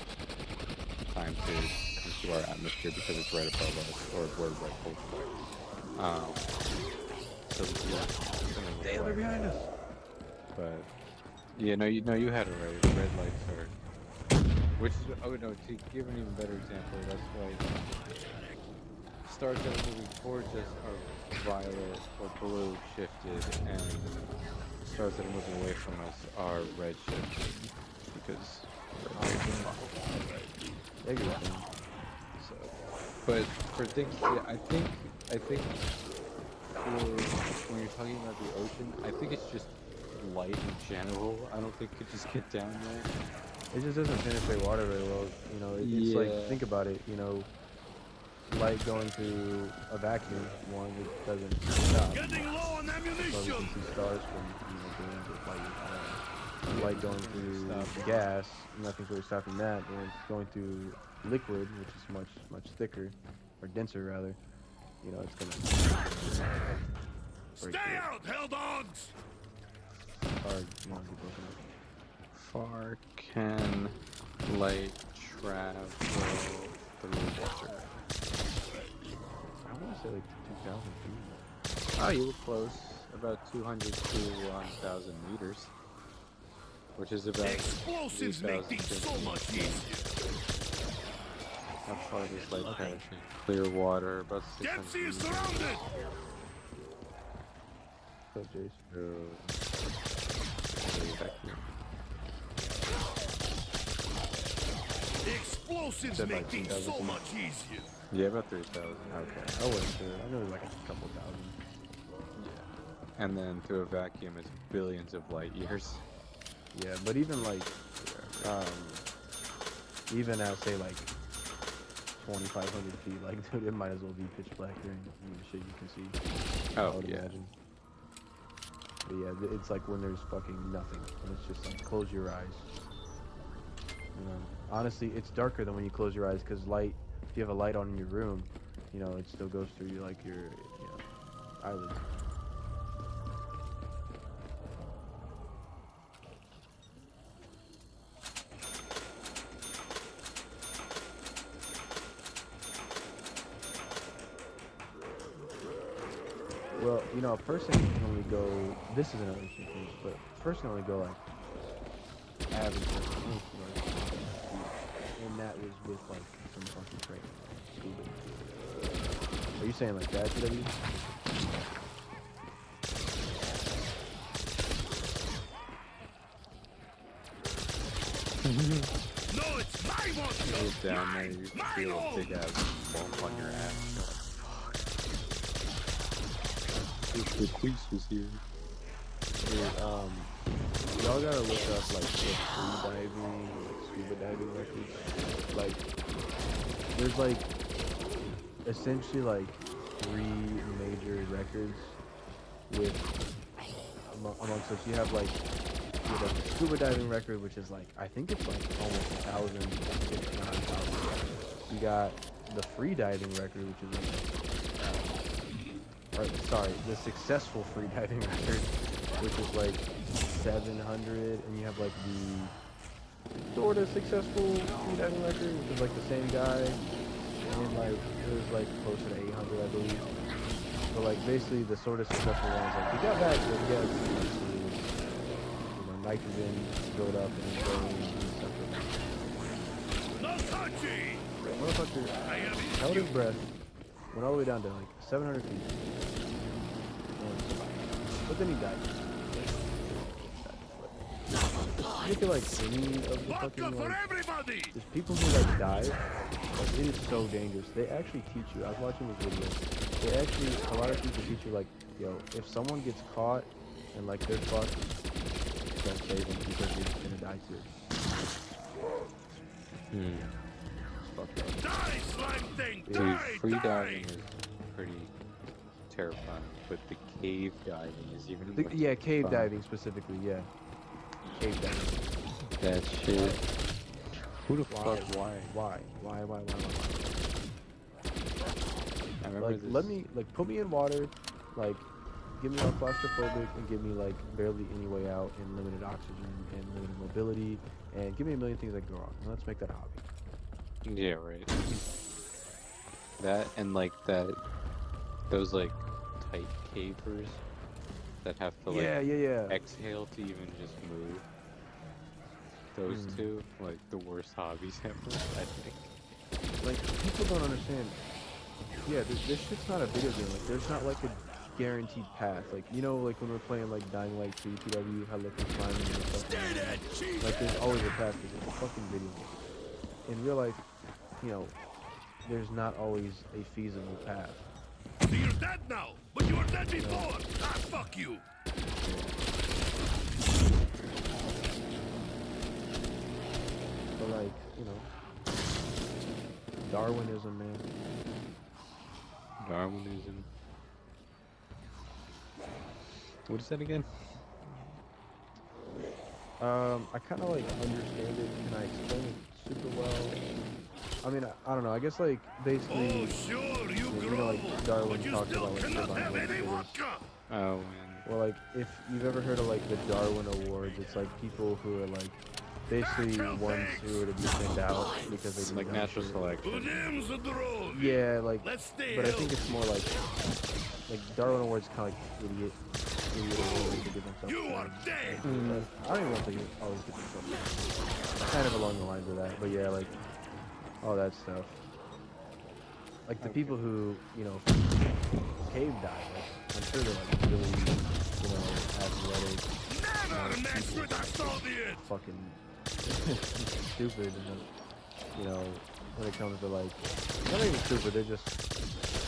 Speaker 2: time to come through our atmosphere because it's right above us, or we're right over it. So
Speaker 3: Damn, they're behind us.
Speaker 2: but yeah, no, you had it right. Red lights are, which is to give an even better example, that's why stars that are moving towards us are violet or blue shifted, and stars that are moving away from us are red shifted because
Speaker 3: Everything.
Speaker 2: so. But for things, yeah, I think when you're talking about the ocean, I think it's just light in general. I don't think it could just get down there.
Speaker 3: It just doesn't penetrate water very well. You know, it's
Speaker 2: Yeah.
Speaker 3: like, think about it, you know, light going through a vacuum, one, it doesn't stop.
Speaker 4: Getting low on
Speaker 3: So you
Speaker 4: ammunition.
Speaker 3: can see stars from, you know, beams of light. Light going through gas, nothing's really stopping that. And it's going through liquid, which is much thicker, or denser rather. You know, it's gonna break
Speaker 4: Stay
Speaker 3: through it.
Speaker 4: out, hell dogs.
Speaker 3: Hard, you know, get broken up.
Speaker 2: Far can light travel through water?
Speaker 3: I want to say like 2,000 feet.
Speaker 2: Oh, you were close. About 200 to 1,000 meters, which is about
Speaker 4: Explosives make things so
Speaker 2: 3,050.
Speaker 4: much easier.
Speaker 2: How far does light penetrate? Clear water, about 600
Speaker 4: Dempsey is
Speaker 2: meters.
Speaker 4: surrounded.
Speaker 3: So, Jace.
Speaker 2: Vacuum.
Speaker 4: Explosives
Speaker 3: Said
Speaker 4: make
Speaker 3: like
Speaker 4: things
Speaker 3: 2,000
Speaker 4: so
Speaker 3: feet.
Speaker 4: much easier.
Speaker 2: Yeah, about 3,000.
Speaker 3: Okay, I wasn't sure. I know it was like a couple thousand.
Speaker 2: And then through a vacuum is billions of light years.
Speaker 3: Yeah, but even like, even I'll say like 2,500 feet, like dude, it might as well be pitch black during the shit you can see. I
Speaker 2: Oh,
Speaker 3: would
Speaker 2: yeah.
Speaker 3: imagine. But yeah, it's like when there's fucking nothing, and it's just like close your eyes. You know, honestly, it's darker than when you close your eyes because light. If you have a light on in your room, you know, it still goes through like your, you know, eyelids. Well, you know, a person can only go. This is another issue, but a person can only go like average, like, and that was with like some fucking training, like scuba. Are you saying like that, TW?
Speaker 4: No, it's my monster.
Speaker 2: You get down there, you
Speaker 4: Mine
Speaker 2: feel a
Speaker 4: own.
Speaker 2: big ass bump on your ass. You're like, fuck. The police was here.
Speaker 3: Dude, y'all gotta look up like free diving, like scuba diving records. Like, there's like essentially like 3 major records with amongst us. You have like the scuba diving record, which is like I think it's like almost 1,000, if not 1,000. You got the free diving record, which is like, or sorry, the successful free diving record, which is like 700, and you have like the sort of successful free diving record, which is like the same guy, and like it was like closer to 800, I believe. But like basically the sort of successful ones, like you got back, but you got nitrogen build up and flame and stuff like that.
Speaker 4: No touchy.
Speaker 3: Motherfucker
Speaker 4: I have
Speaker 3: held his
Speaker 4: issues.
Speaker 3: breath, went all the way down to like 700 feet, and survived. But then he died. You look at like any of the
Speaker 4: Vodka
Speaker 3: fucking
Speaker 4: for
Speaker 3: like,
Speaker 4: everybody.
Speaker 3: there's people who like dive. Like, it is so dangerous. They actually teach you. I was watching this video. They actually, a lot of people teach you like, yo, if someone gets caught and like they're fucked, don't save them because you're just gonna die too.
Speaker 2: Hmm.
Speaker 3: It's fucked up.
Speaker 4: Die, slime thing!
Speaker 2: Dude,
Speaker 4: Die,
Speaker 2: free
Speaker 4: die!
Speaker 2: diving is pretty terrifying, but the cave diving is even more
Speaker 3: Yeah, cave
Speaker 2: terrifying.
Speaker 3: diving specifically, yeah. Cave diving.
Speaker 2: That shit. Who the
Speaker 3: Why?
Speaker 2: fuck? Why?
Speaker 3: Why?
Speaker 2: I remember
Speaker 3: Like,
Speaker 2: this.
Speaker 3: let me, like, put me in water, like, give me all claustrophobic and give me, like, barely any way out and limited oxygen and limited mobility and give me a million things that can go wrong. And let's make that a hobby.
Speaker 2: Yeah, right. That and like that, those like tight cavers that have to like
Speaker 3: Yeah.
Speaker 2: exhale to even just move. Those two, like the worst hobbies ever, I think.
Speaker 3: Like, people don't understand. Yeah, this shit's not a video game. Like, there's not, like, a guaranteed path. Like, you know, like, when we're playing, like, Dying Light 2, TW, how, like, we're climbing and stuff.
Speaker 5: Stay that cheese.
Speaker 3: Like, there's always a path because it's a fucking video game. In real life, you know, there's not always a feasible path.
Speaker 4: So you're dead now, but you were dead before! Ah, fuck you!
Speaker 3: But, like, you know, Darwinism, man.
Speaker 2: Darwinism. What is that again?
Speaker 3: I kind of, like, understand it. Can I explain it super well? I mean, I don't know. I guess, like, basically...
Speaker 4: Oh, sure, you
Speaker 3: you
Speaker 4: grow,
Speaker 3: know, like, Darwin
Speaker 4: but you
Speaker 3: talked
Speaker 4: still
Speaker 3: about, like,
Speaker 4: cannot
Speaker 3: survival
Speaker 4: have any
Speaker 3: skills.
Speaker 4: vodka!
Speaker 2: Oh, man.
Speaker 3: Well, like, if you've ever heard of, like, the Darwin Awards, it's, like, people who are, like, basically ones who are to be sent out because they
Speaker 2: It's
Speaker 3: do
Speaker 2: like
Speaker 3: dumb
Speaker 2: natural
Speaker 3: shit.
Speaker 4: Who
Speaker 2: selection.
Speaker 4: names the drone?
Speaker 3: Yeah, like,
Speaker 4: Let's stay
Speaker 3: but I think
Speaker 4: healthy.
Speaker 3: it's more like Darwin Awards kind of like idiot awards to give themselves.
Speaker 4: You are
Speaker 3: names.
Speaker 4: dead!
Speaker 3: But I don't even know if they always get themselves names. Kind of along the lines of that, but yeah, like, all that stuff. Like, the people who, you know, cave dive, like, I'm sure they're, like, really, you know, athletic,
Speaker 4: Never mess with a Soviet!
Speaker 3: fucking stupid, and then, you know, when it comes to, like, not even stupid, they're just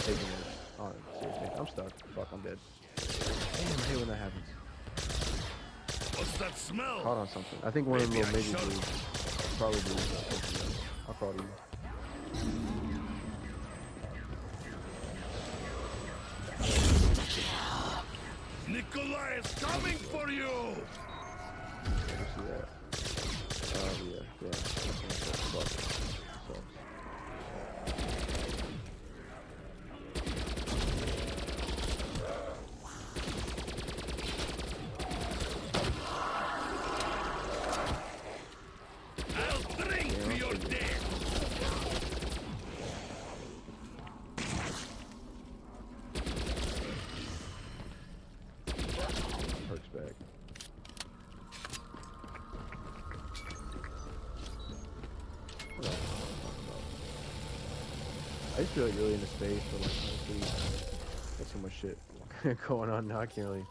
Speaker 3: taking it on seriously. I'm stuck. Fuck, I'm dead. Damn, I hate when that happens.
Speaker 4: What's that smell?
Speaker 3: Caught on something. I think one of the
Speaker 4: Maybe
Speaker 3: little
Speaker 4: I
Speaker 3: midgets
Speaker 4: should.
Speaker 3: is probably doing something. I'll call to you.
Speaker 4: Nikolai is coming for you!
Speaker 3: Let me see that. Yeah. Fuck. Sucks.
Speaker 4: I'll drink to your death!
Speaker 3: Perks back. What else am I talking about? I just feel like really into space, but like honestly, got so much shit going on now. I can't really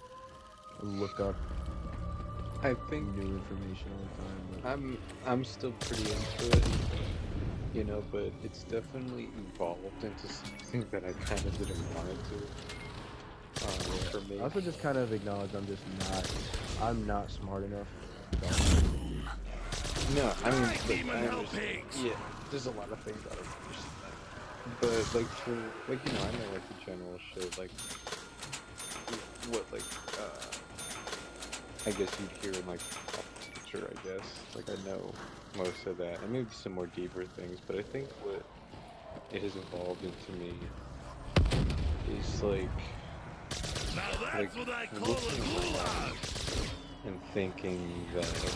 Speaker 3: look up
Speaker 2: I think
Speaker 3: new information all the time. But
Speaker 2: I'm still pretty into it, you know, but it's definitely evolved into something that I kind of didn't want it to. For me.
Speaker 3: I also just kind of acknowledge I'm not smart enough.
Speaker 2: No, I mean,
Speaker 4: Right,
Speaker 2: look,
Speaker 4: demon
Speaker 2: I
Speaker 4: hell
Speaker 2: understand.
Speaker 4: pigs!
Speaker 2: Yeah, there's a lot of things I don't understand. But like for like you know, I know like the general shit, like what like I guess you'd hear in like pop culture, I guess. Like I know most of that, and maybe some more deeper things. But I think what it has evolved into me is like
Speaker 4: Now that's what I call a
Speaker 2: looking around
Speaker 4: gulag!
Speaker 2: and thinking that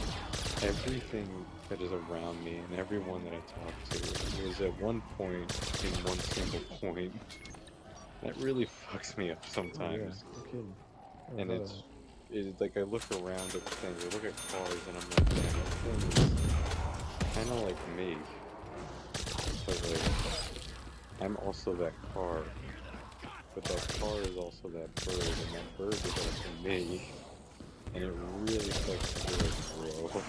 Speaker 2: everything that is around me and everyone that I talk to is at one point in one single point. That really fucks me up
Speaker 3: Oh, yeah,
Speaker 2: sometimes.
Speaker 3: no kidding.
Speaker 2: And it's like I look around at things, I look at cars and I'm like, damn, that thing is kind of like me. But like, I'm also that car. But that car is also that bird, and that bird is also me. And it really fucks me up, bro.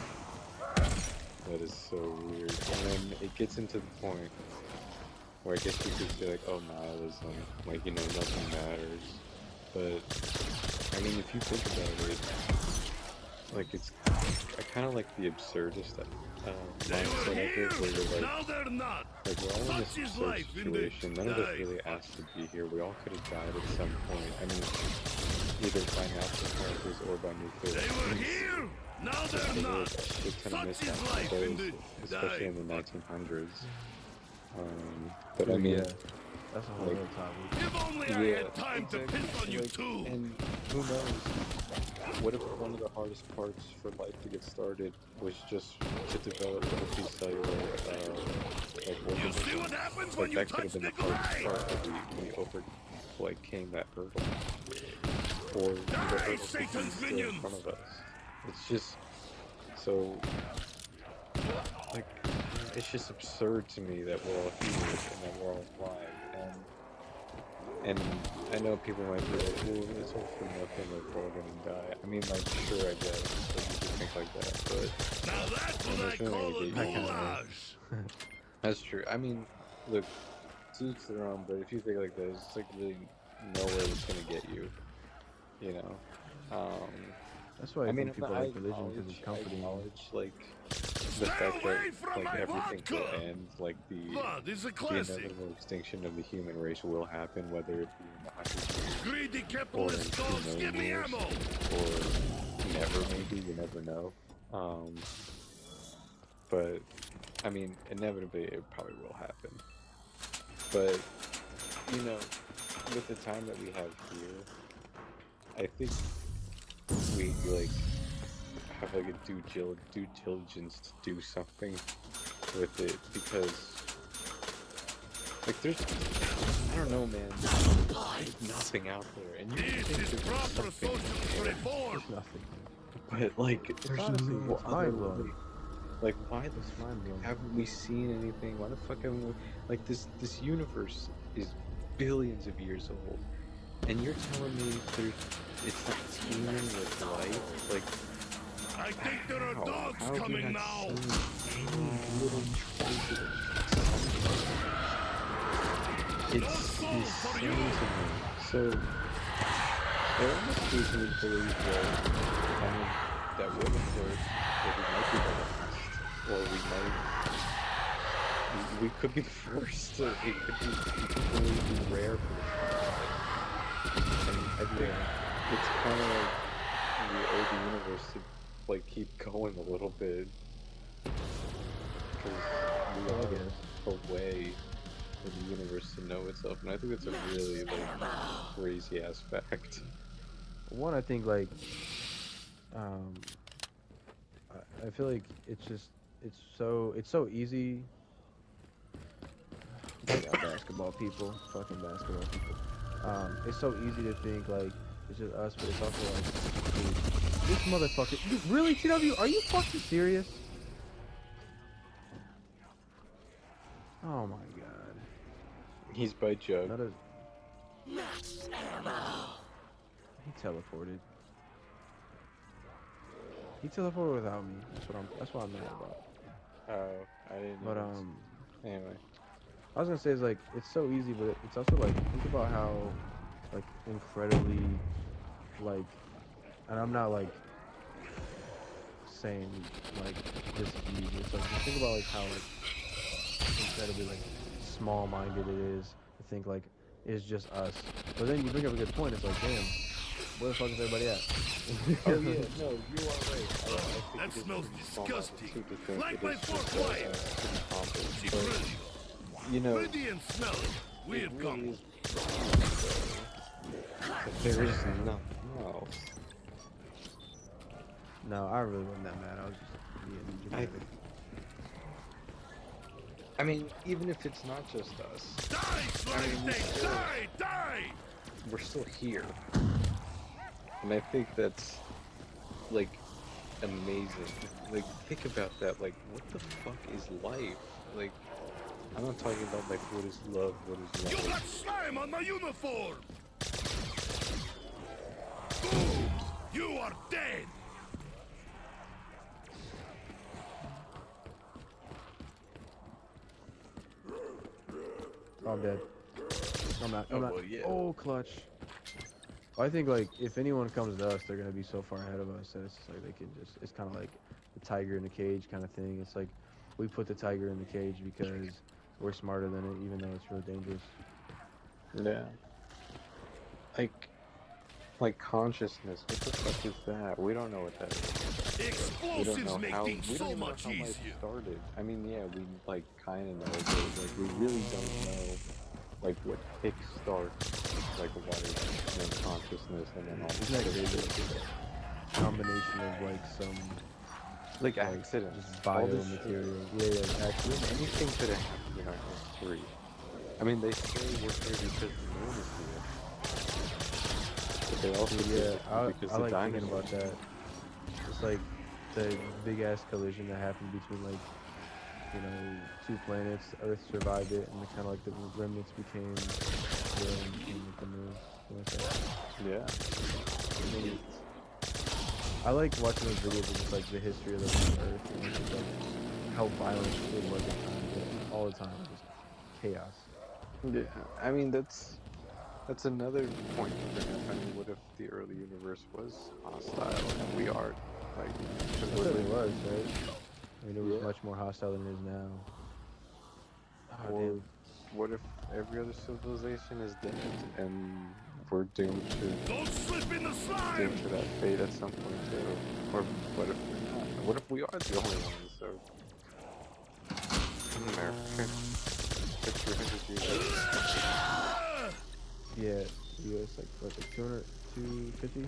Speaker 2: That is so weird. And then it gets into the point Or I guess you could say like, oh, nihilism, like, you know, nothing matters. But I mean, if you think about it, like it's, I kind of like the absurdist
Speaker 4: They were
Speaker 2: mindset of
Speaker 4: here,
Speaker 2: it, where you're
Speaker 4: now they're not.
Speaker 2: like we're all in this
Speaker 4: Such is
Speaker 2: absurd
Speaker 4: life in the
Speaker 2: situation. None of us
Speaker 4: day.
Speaker 2: really asked to be here. We all could have died at some point. I mean, either by natural causes or by nuclear
Speaker 4: They were
Speaker 2: weapons.
Speaker 4: here, now
Speaker 2: There
Speaker 4: they're
Speaker 2: were
Speaker 4: not.
Speaker 2: a shit ton of
Speaker 4: Such is
Speaker 2: mishaps
Speaker 4: life
Speaker 2: with
Speaker 4: in
Speaker 2: those,
Speaker 4: the
Speaker 2: especially
Speaker 4: day.
Speaker 2: in the 1900s. But I
Speaker 3: Dude,
Speaker 2: mean,
Speaker 3: yeah, that's a whole
Speaker 2: like-
Speaker 3: other topic.
Speaker 4: If only I had time to piss on you
Speaker 2: like,
Speaker 4: too.
Speaker 2: And who knows? What if one of the hardest parts for life to get started was just to develop multicellular, like
Speaker 4: You
Speaker 2: organisms?
Speaker 4: see what happens
Speaker 2: Like
Speaker 4: when you
Speaker 2: that could
Speaker 4: touch
Speaker 2: have been
Speaker 4: the
Speaker 2: the hardest
Speaker 4: glass?
Speaker 2: part that we came that hurdle. Or the
Speaker 4: Die,
Speaker 2: hurdle could be
Speaker 4: Satan's
Speaker 2: still in
Speaker 4: minions!
Speaker 2: front of us. It's just so like it's just absurd to me that we're all here and that we're all alive. And I know people might be like, well, it's all for nothing, like we're all gonna die. I mean, like, sure, I guess, like, you could think like that, but
Speaker 4: Now that's what I
Speaker 2: there's no
Speaker 4: call a
Speaker 2: way to get you
Speaker 4: goulash.
Speaker 2: that's true. I mean, look, to each their own, but if you think like this, it's like really nowhere it's gonna get you, you know?
Speaker 3: That's why I,
Speaker 2: I mean,
Speaker 3: think people
Speaker 2: I
Speaker 3: like religion because it's
Speaker 2: I
Speaker 3: comforting.
Speaker 2: acknowledge, like, the
Speaker 4: Stay
Speaker 2: fact
Speaker 4: away
Speaker 2: that,
Speaker 4: from
Speaker 2: like,
Speaker 4: my
Speaker 2: everything will
Speaker 4: vodka!
Speaker 2: end, like,
Speaker 4: Blood is a
Speaker 2: the
Speaker 4: classic.
Speaker 2: inevitable extinction of the human race will happen, whether it be in the 100 years
Speaker 4: Greedy
Speaker 2: or in
Speaker 4: capitalist
Speaker 2: 2
Speaker 4: dogs,
Speaker 2: million
Speaker 4: give me
Speaker 2: years,
Speaker 4: ammo!
Speaker 2: or never, maybe, you never know. But, I mean, inevitably it probably will happen. But, you know, with the time that we have here, I think we, like, have, like, a due diligence to do something with it, because, like, there's, I don't know, man, there's nothing out there, and you
Speaker 4: This
Speaker 2: think
Speaker 4: is
Speaker 2: there's
Speaker 4: proper
Speaker 2: something
Speaker 4: social
Speaker 2: out there,
Speaker 4: reform!
Speaker 3: Nothing.
Speaker 2: but, like, there's
Speaker 3: honestly,
Speaker 2: no
Speaker 3: it's
Speaker 2: other
Speaker 3: mind-blowing.
Speaker 2: way. Like, why the
Speaker 3: It's mind-blowing.
Speaker 2: haven't we seen anything? Why the fuck haven't we? Like, this universe is billions of years old, and you're telling me it's not teeming with life? Like,
Speaker 4: I think there are dogs
Speaker 2: how have you
Speaker 4: coming
Speaker 2: not
Speaker 4: now!
Speaker 2: seen any little trace of it?
Speaker 4: No
Speaker 2: It's
Speaker 4: soul for
Speaker 2: insane
Speaker 4: you.
Speaker 2: to me. So, it almost leads me to believe that would occur, that we might be the last, or we could be the first. It could be completely rare for this. And I think it's kind of like we owe the universe to like keep going a little bit, because we
Speaker 3: I
Speaker 2: are
Speaker 3: guess.
Speaker 2: a way for the universe to know itself, and I think that's a really like crazy ass fact.
Speaker 3: One, I think like, I feel like it's so easy. Basketball people, fucking basketball people. It's so easy to think like it's just us, but it's also like, dude, this motherfucker. Dude, really, TW? Are you fucking serious? Oh my god.
Speaker 2: He's by Jug.
Speaker 3: That is. He teleported. He teleported without me. That's what I'm mad about.
Speaker 2: Oh, I didn't know.
Speaker 3: But
Speaker 2: Anyway.
Speaker 3: I was gonna say is like it's so easy, but it's also like think about how like incredibly like, and I'm not like saying like this is easy. It's like just think about like how like incredibly like small-minded it is to think like it's just us. But then you bring up a good point. It's like damn, where the fuck is everybody at?
Speaker 2: Oh yeah, no, you are right. I think
Speaker 4: That
Speaker 2: it is
Speaker 4: smells
Speaker 2: pretty small
Speaker 4: disgusting.
Speaker 2: too to think
Speaker 4: Like
Speaker 2: it
Speaker 4: my
Speaker 2: is
Speaker 4: pork
Speaker 2: just,
Speaker 4: rind.
Speaker 2: pretty complex.
Speaker 4: She
Speaker 2: But,
Speaker 4: pretty.
Speaker 2: you know,
Speaker 4: Pretty and smelly.
Speaker 2: it
Speaker 4: Weird
Speaker 2: really
Speaker 4: combo.
Speaker 2: is but there is nothing else.
Speaker 3: No, I really wasn't that mad. I was just being dramatic.
Speaker 2: I mean, even if it's not just us,
Speaker 4: Die,
Speaker 2: I mean,
Speaker 4: slave thing! Die! Die!
Speaker 2: we're still here. And I think that's, like, amazing. Like, think about that. Like, what the fuck is life? Like, I'm not talking about, like, what is love, what is
Speaker 4: You
Speaker 2: life.
Speaker 4: got slime on my uniform! Boom! You are dead!
Speaker 3: Oh, I'm dead. I'm not. I'm
Speaker 2: Oh,
Speaker 3: not.
Speaker 2: well, yeah.
Speaker 3: Oh, clutch. I think like if anyone comes to us, they're gonna be so far ahead of us that it's just, like they can just. It's kind of like the tiger in the cage kind of thing. It's like we put the tiger in the cage because we're smarter than it, even though it's really dangerous.
Speaker 2: Yeah. Like consciousness. What the fuck is that? We don't know what that is. We don't
Speaker 4: Explosives
Speaker 2: know
Speaker 4: make
Speaker 2: how. We
Speaker 4: things
Speaker 2: don't
Speaker 4: so
Speaker 2: even know
Speaker 4: much
Speaker 2: how life
Speaker 4: easier.
Speaker 2: started. I mean, yeah, we like kind of know, but like we really don't know like what kickstarts like life and then consciousness and then all this
Speaker 3: Isn't that
Speaker 2: other
Speaker 3: crazy?
Speaker 2: shit.
Speaker 3: Combination of like some
Speaker 2: Like
Speaker 3: like
Speaker 2: accidents.
Speaker 3: just
Speaker 2: All this shit.
Speaker 3: biomaterial. Yeah, actually.
Speaker 2: Anything could have happened in our history. I mean, they say we're here because the moon is here. But they also say
Speaker 3: Yeah,
Speaker 2: it's because
Speaker 3: I
Speaker 2: the
Speaker 3: like thinking
Speaker 2: dinosaurs.
Speaker 3: about that. It's like the big ass collision that happened between like, you know, two planets. Earth survived it, and kind of like the remnants became like the moon. Something like that.
Speaker 2: Yeah.
Speaker 3: I mean, I like watching those videos of just like the history of the Earth and just like how violent it was at times, all the time, just chaos.
Speaker 2: Yeah. I mean, that's another point to bring up. I mean, what if the early universe was hostile and we are like?
Speaker 3: It
Speaker 2: Because we're
Speaker 3: certainly
Speaker 2: living-
Speaker 3: was, right? I mean, it was
Speaker 2: Yeah.
Speaker 3: much more hostile than it is now. Oh,
Speaker 2: Or
Speaker 3: damn.
Speaker 2: what if every other civilization is dead and we're doomed to
Speaker 4: Don't slip in the slime!
Speaker 2: doomed to that fate at some point too? Or what if we're not? What if we are the only ones? So America, for 300 years.
Speaker 3: Yeah, the US like what, like 200, 250?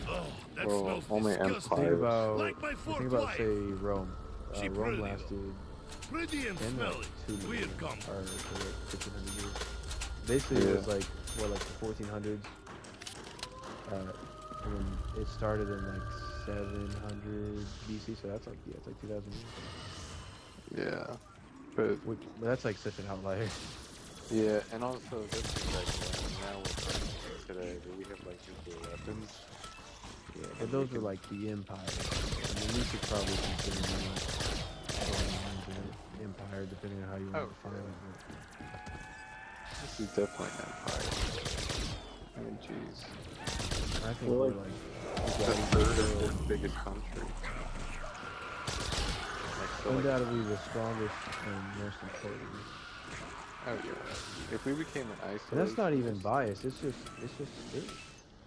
Speaker 4: Oh, that
Speaker 2: Well,
Speaker 4: smells
Speaker 2: only
Speaker 4: disgusting.
Speaker 3: Think
Speaker 2: empires.
Speaker 3: about
Speaker 4: Like my fourth
Speaker 3: think about
Speaker 4: wife.
Speaker 3: say Rome.
Speaker 4: She
Speaker 3: Rome
Speaker 4: pretty,
Speaker 3: lasted
Speaker 4: Pretty and
Speaker 3: 10
Speaker 4: smelly.
Speaker 3: like 2
Speaker 4: Weird
Speaker 3: million,
Speaker 4: combo.
Speaker 3: or like 1500 years. Basically, it was
Speaker 2: Yeah.
Speaker 3: like what, like the 1400s. I mean, it started in like 700 BC, so that's like it's like 2000 years.
Speaker 2: Yeah, but
Speaker 3: But that's like such an outlier.
Speaker 2: yeah, and also this is like now we're talking today, but we have like nuclear weapons.
Speaker 3: Yeah, but those were like the empire. I mean, you could probably consider them like the empire, depending on how you want
Speaker 2: Oh,
Speaker 3: to define it.
Speaker 2: This is definitely an empire. I mean, jeez,
Speaker 3: But I think
Speaker 2: We're
Speaker 3: we're
Speaker 2: like
Speaker 3: like
Speaker 2: the third or fourth biggest country. Like, so like,
Speaker 3: undoubtedly the strongest and most important.
Speaker 2: oh yeah, if we became an isolationist,
Speaker 3: And that's not even biased. It's just it.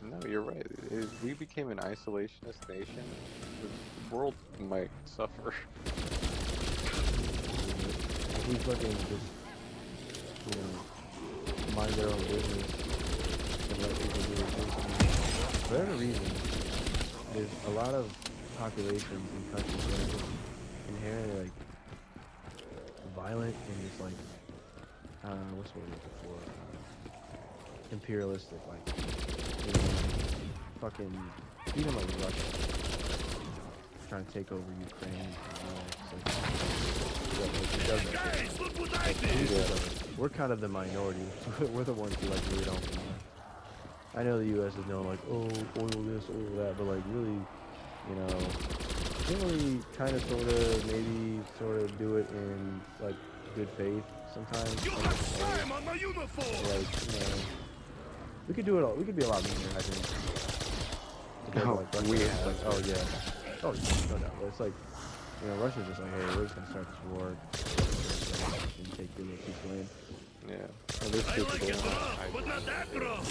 Speaker 2: No, you're right. If we became an isolationist nation, the world might suffer.
Speaker 3: If we fucking just, you know, mind their own business and let people do their thing. For whatever reason, there's a lot of populations in countries that are just inherently like violent and just like what's the word I'm looking for? Imperialistic, like you know, fucking even like Russia trying to take over Ukraine. It does that shit.
Speaker 4: Guys, look what I did!
Speaker 3: We're kind of the minority. We're the ones who like really don't. I know the U.S. is known like, oh, oil this, oil that, but like really, you know, can't really kind of sort of maybe sort of do it in like good faith sometimes.
Speaker 4: You
Speaker 3: Like,
Speaker 4: have slime on my uniform!
Speaker 3: you know, we could do it all. We could be a lot meaner, I think. Compared to,
Speaker 2: Oh,
Speaker 3: like, Russia,
Speaker 2: we
Speaker 3: it's
Speaker 2: have.
Speaker 3: like, oh yeah, oh yeah, no doubt. But it's like, you know, Russia's just like, hey, we're just gonna start this war and take the little piece of land.
Speaker 2: Yeah. Well, this
Speaker 4: I
Speaker 2: is
Speaker 4: like
Speaker 2: the
Speaker 4: it
Speaker 2: one
Speaker 4: rough,
Speaker 2: I
Speaker 4: but not that
Speaker 2: did.
Speaker 4: rough.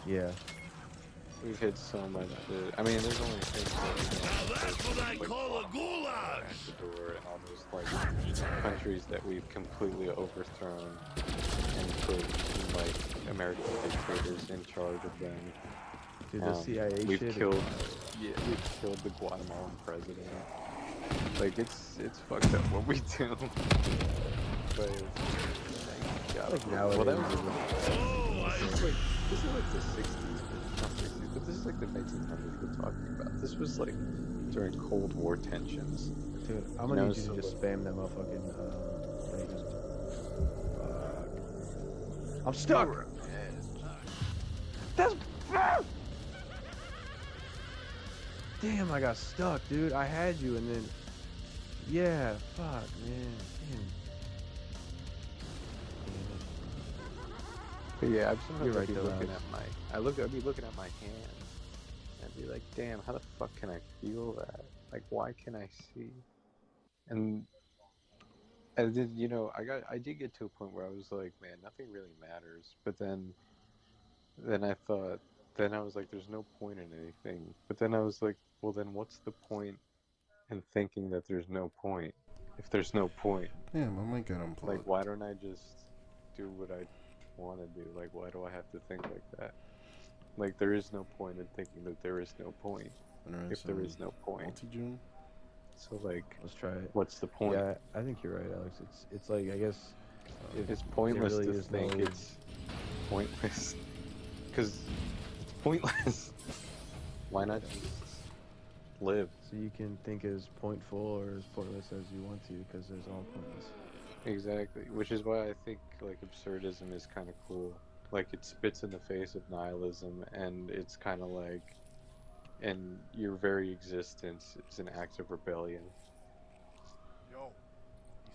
Speaker 3: Yeah.
Speaker 2: We've hit so much shit. I mean, there's only things
Speaker 4: Now that's what I
Speaker 2: like
Speaker 4: call a goulash!
Speaker 2: Ecuador and all those like countries that we've completely overthrown and put like American dictators in charge of them.
Speaker 3: Dude, the CIA
Speaker 2: We've
Speaker 3: shit.
Speaker 2: killed, we've killed the Guatemalan president. Like it's fucked up what we do. But yeah,
Speaker 3: Like
Speaker 2: well, that
Speaker 3: nowadays,
Speaker 2: was
Speaker 4: Oh,
Speaker 2: this is like the 60s, not 60s, but this is like the 1900s we're talking about. This was like during Cold War tensions.
Speaker 3: dude, I'm
Speaker 2: You
Speaker 3: gonna
Speaker 2: know,
Speaker 3: need you to
Speaker 2: so
Speaker 3: just
Speaker 2: like-
Speaker 3: spam that motherfucking, thing, just, I'm stuck! That's, Damn, I got stuck, dude. I had you, and then... Yeah, fuck, man. Damn.
Speaker 2: But yeah, I'm sometimes
Speaker 3: You're right,
Speaker 2: be
Speaker 3: though,
Speaker 2: looking
Speaker 3: Alex.
Speaker 2: at my, I'd be looking at my hand, and I'd be like, damn, how the fuck can I feel that? Like, why can I see? And then, you know, I did get to a point where I was like, man, nothing really matters. But then I thought, then I was like, there's no point in anything. But then I was like, well, then what's the point in thinking that there's no point? If there's no point,
Speaker 1: Damn, I might get unplugged.
Speaker 2: like, why don't I just do what I want to do? Like, why do I have to think like that? Like, there is no point in thinking that there is no point.
Speaker 1: Alright,
Speaker 2: If there is no point.
Speaker 1: Multi-June?
Speaker 2: So, like,
Speaker 3: Let's try it.
Speaker 2: what's the point?
Speaker 3: Yeah, I think you're right, Alex. It's like, I guess... if
Speaker 2: It's pointless
Speaker 3: really
Speaker 2: to
Speaker 3: is
Speaker 2: think
Speaker 3: no-
Speaker 2: it's pointless. Because it's pointless. Why not just live?
Speaker 3: So you can think as pointful or as pointless as you want to, because there's all pointless.
Speaker 2: Exactly. Which is why I think, like, absurdism is kind of cool. Like, it spits in the face of nihilism, and it's kind of like, and your very existence is an act of rebellion.
Speaker 5: Yo,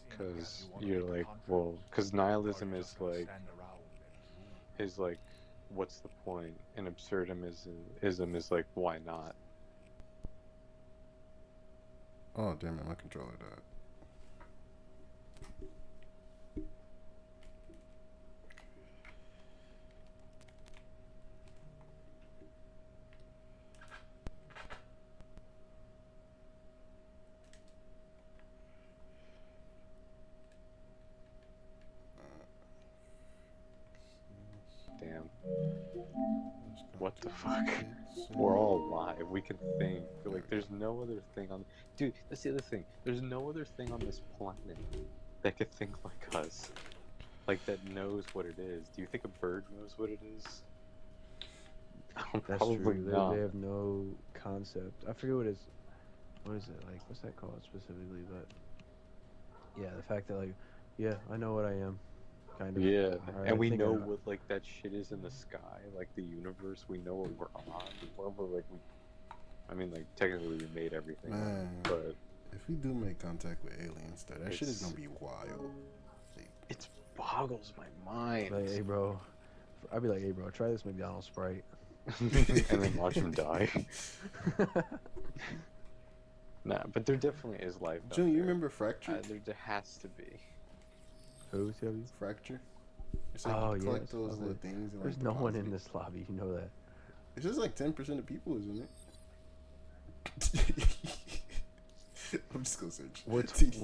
Speaker 2: Because you're like, well, because nihilism is like, what's the point? And absurdism is like, why not?
Speaker 1: Oh, damn it, my controller died.
Speaker 2: Damn. What the fuck? We're all alive. We can think. Like, there's no other thing on... Dude, that's the other thing. There's no other thing on this planet that could think like us. Like, that knows what it is. Do you think a bird knows what it is?
Speaker 3: That's
Speaker 2: Probably
Speaker 3: true.
Speaker 2: not.
Speaker 3: They have no concept. I forget what is it like? What's that called specifically? But yeah, the fact that like, yeah, I know what I am, kind of.
Speaker 2: Yeah,
Speaker 3: Or I
Speaker 2: and we
Speaker 3: think
Speaker 2: know
Speaker 3: I-
Speaker 2: what, like, that shit is in the sky, like the universe. We know what we're on. Whatever, like, I mean, like, technically we made everything,
Speaker 1: Man,
Speaker 2: but
Speaker 1: if we do make contact with aliens, that shit is
Speaker 2: It's-
Speaker 1: gonna be wild.
Speaker 2: it boggles my mind.
Speaker 3: Like, hey, bro. I'd be like, hey, bro, try this McDonald's Sprite.
Speaker 2: And then watch him die. Nah, but there definitely is life. out
Speaker 1: June, you
Speaker 2: there.
Speaker 1: remember Fracture?
Speaker 2: There has to be.
Speaker 3: Who? TW?
Speaker 1: Fracture? It's like
Speaker 3: Oh,
Speaker 1: you collect
Speaker 3: yes,
Speaker 1: those
Speaker 3: okay.
Speaker 1: little things. And,
Speaker 3: There's
Speaker 1: like,
Speaker 3: no one
Speaker 1: deposit
Speaker 3: in
Speaker 1: it.
Speaker 3: this lobby. You know that.
Speaker 1: It's just like 10% of people, isn't it? I'm just gonna search.
Speaker 3: We're
Speaker 1: TDQ.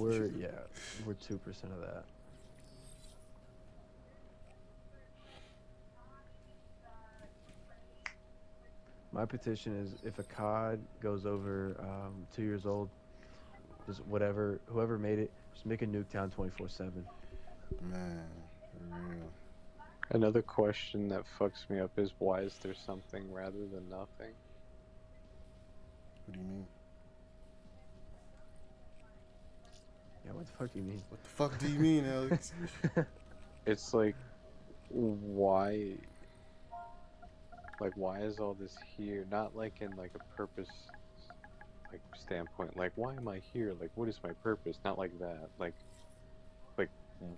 Speaker 3: we're 2% of that. My petition is if a COD goes over 2 years old, just whoever made it, just make a Nuketown 24/7.
Speaker 1: Man, for real.
Speaker 2: Another question that fucks me up is why is there something rather than nothing?
Speaker 1: What do you mean?
Speaker 3: Yeah, what the fuck do you mean?
Speaker 1: What the fuck do you mean, Alex?
Speaker 2: It's like, why? Like, why is all this here? Not like in like a purpose, like, standpoint. Like, why am I here? Like, what is my purpose? Not like that. Like,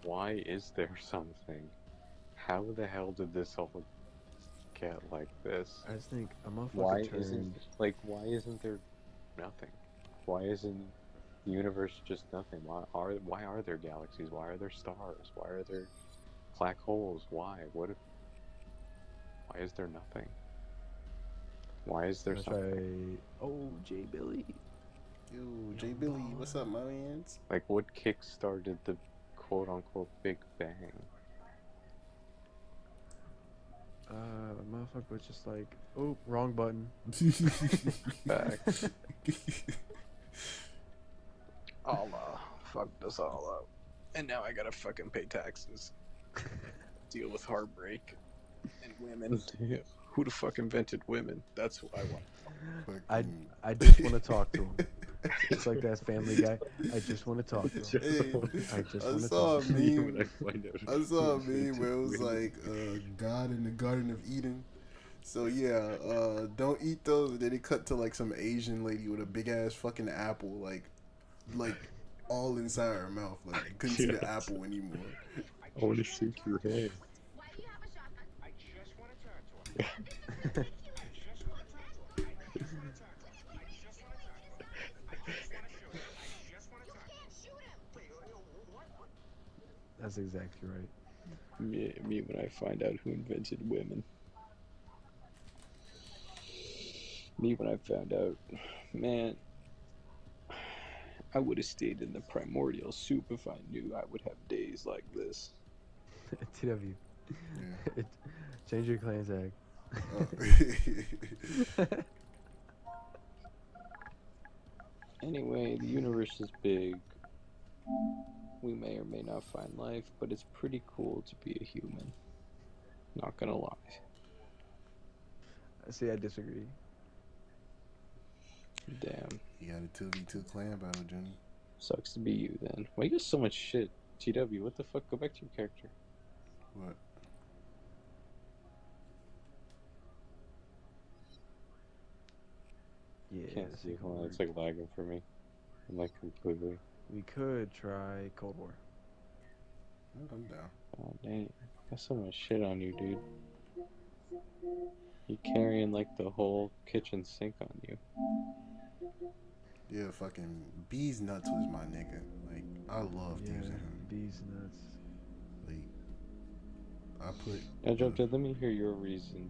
Speaker 2: why is there something? How the hell did this all get like this?
Speaker 3: I just think a motherfucker
Speaker 2: Why
Speaker 3: turned.
Speaker 2: why isn't there nothing? Why isn't the universe just nothing? Why are there galaxies? Why are there stars? Why are there black holes? Why? Why is there nothing? Why is there
Speaker 3: Let's
Speaker 2: something?
Speaker 3: try. Oh, J Billy.
Speaker 1: Yo, J Billy, what's up, my mans?
Speaker 2: Like, what kick-started the quote-unquote Big Bang?
Speaker 3: Motherfucker was just like, oh, wrong button.
Speaker 2: Facts. Allah fucked us all up. And now I gotta fucking pay taxes. Deal with heartbreak. And women. Who the fuck invented women? That's who I want.
Speaker 3: I just want to talk to him. It's like that Family Guy. I just want to talk to him.
Speaker 1: Hey,
Speaker 3: I just
Speaker 1: I
Speaker 3: want to
Speaker 1: saw a
Speaker 3: talk.
Speaker 1: meme. I saw a meme where it was like God in the Garden of Eden So yeah, don't eat those. And then it cut to like some Asian lady with a big ass fucking apple, like all inside her mouth. Like you couldn't see the
Speaker 2: Yes.
Speaker 1: apple anymore.
Speaker 2: I want to shake your hand.
Speaker 6: Why do you have a shotgun? I just want to talk to him. I just want to talk to him. I just want to talk to him. I just want to talk to him. I just want to shoot him. I just want to talk to him. You can't shoot him. Wait, what?
Speaker 3: That's exactly right.
Speaker 2: Me when I find out who invented women. Me when I found out, man, I would have stayed in the primordial soup if I knew I would have days like this.
Speaker 3: TW.
Speaker 1: Yeah.
Speaker 3: Change your clan tag.
Speaker 2: Anyway, the universe is big. We may or may not find life, but it's pretty cool to be a human. Not gonna lie.
Speaker 3: See, I disagree.
Speaker 2: Damn.
Speaker 1: You got a 2v2 clan battle, Johnny.
Speaker 2: Sucks to be you then. Why you got so much shit? TW, what the fuck? Go back to your character.
Speaker 1: What?
Speaker 3: Yeah.
Speaker 2: Can't see. Hold on, it's like lagging for me. I'm like completely.
Speaker 3: We could try Cold War.
Speaker 1: I'm down.
Speaker 2: Oh dang. Got so much shit on you, dude. You carrying like the whole kitchen sink on you.
Speaker 1: Yeah, fucking Bees Nuts was my nigga. Like, I loved
Speaker 3: Yeah,
Speaker 1: using him.
Speaker 3: bees nuts.
Speaker 1: Like, I put.
Speaker 2: Now, Jump Dead, let me hear your reason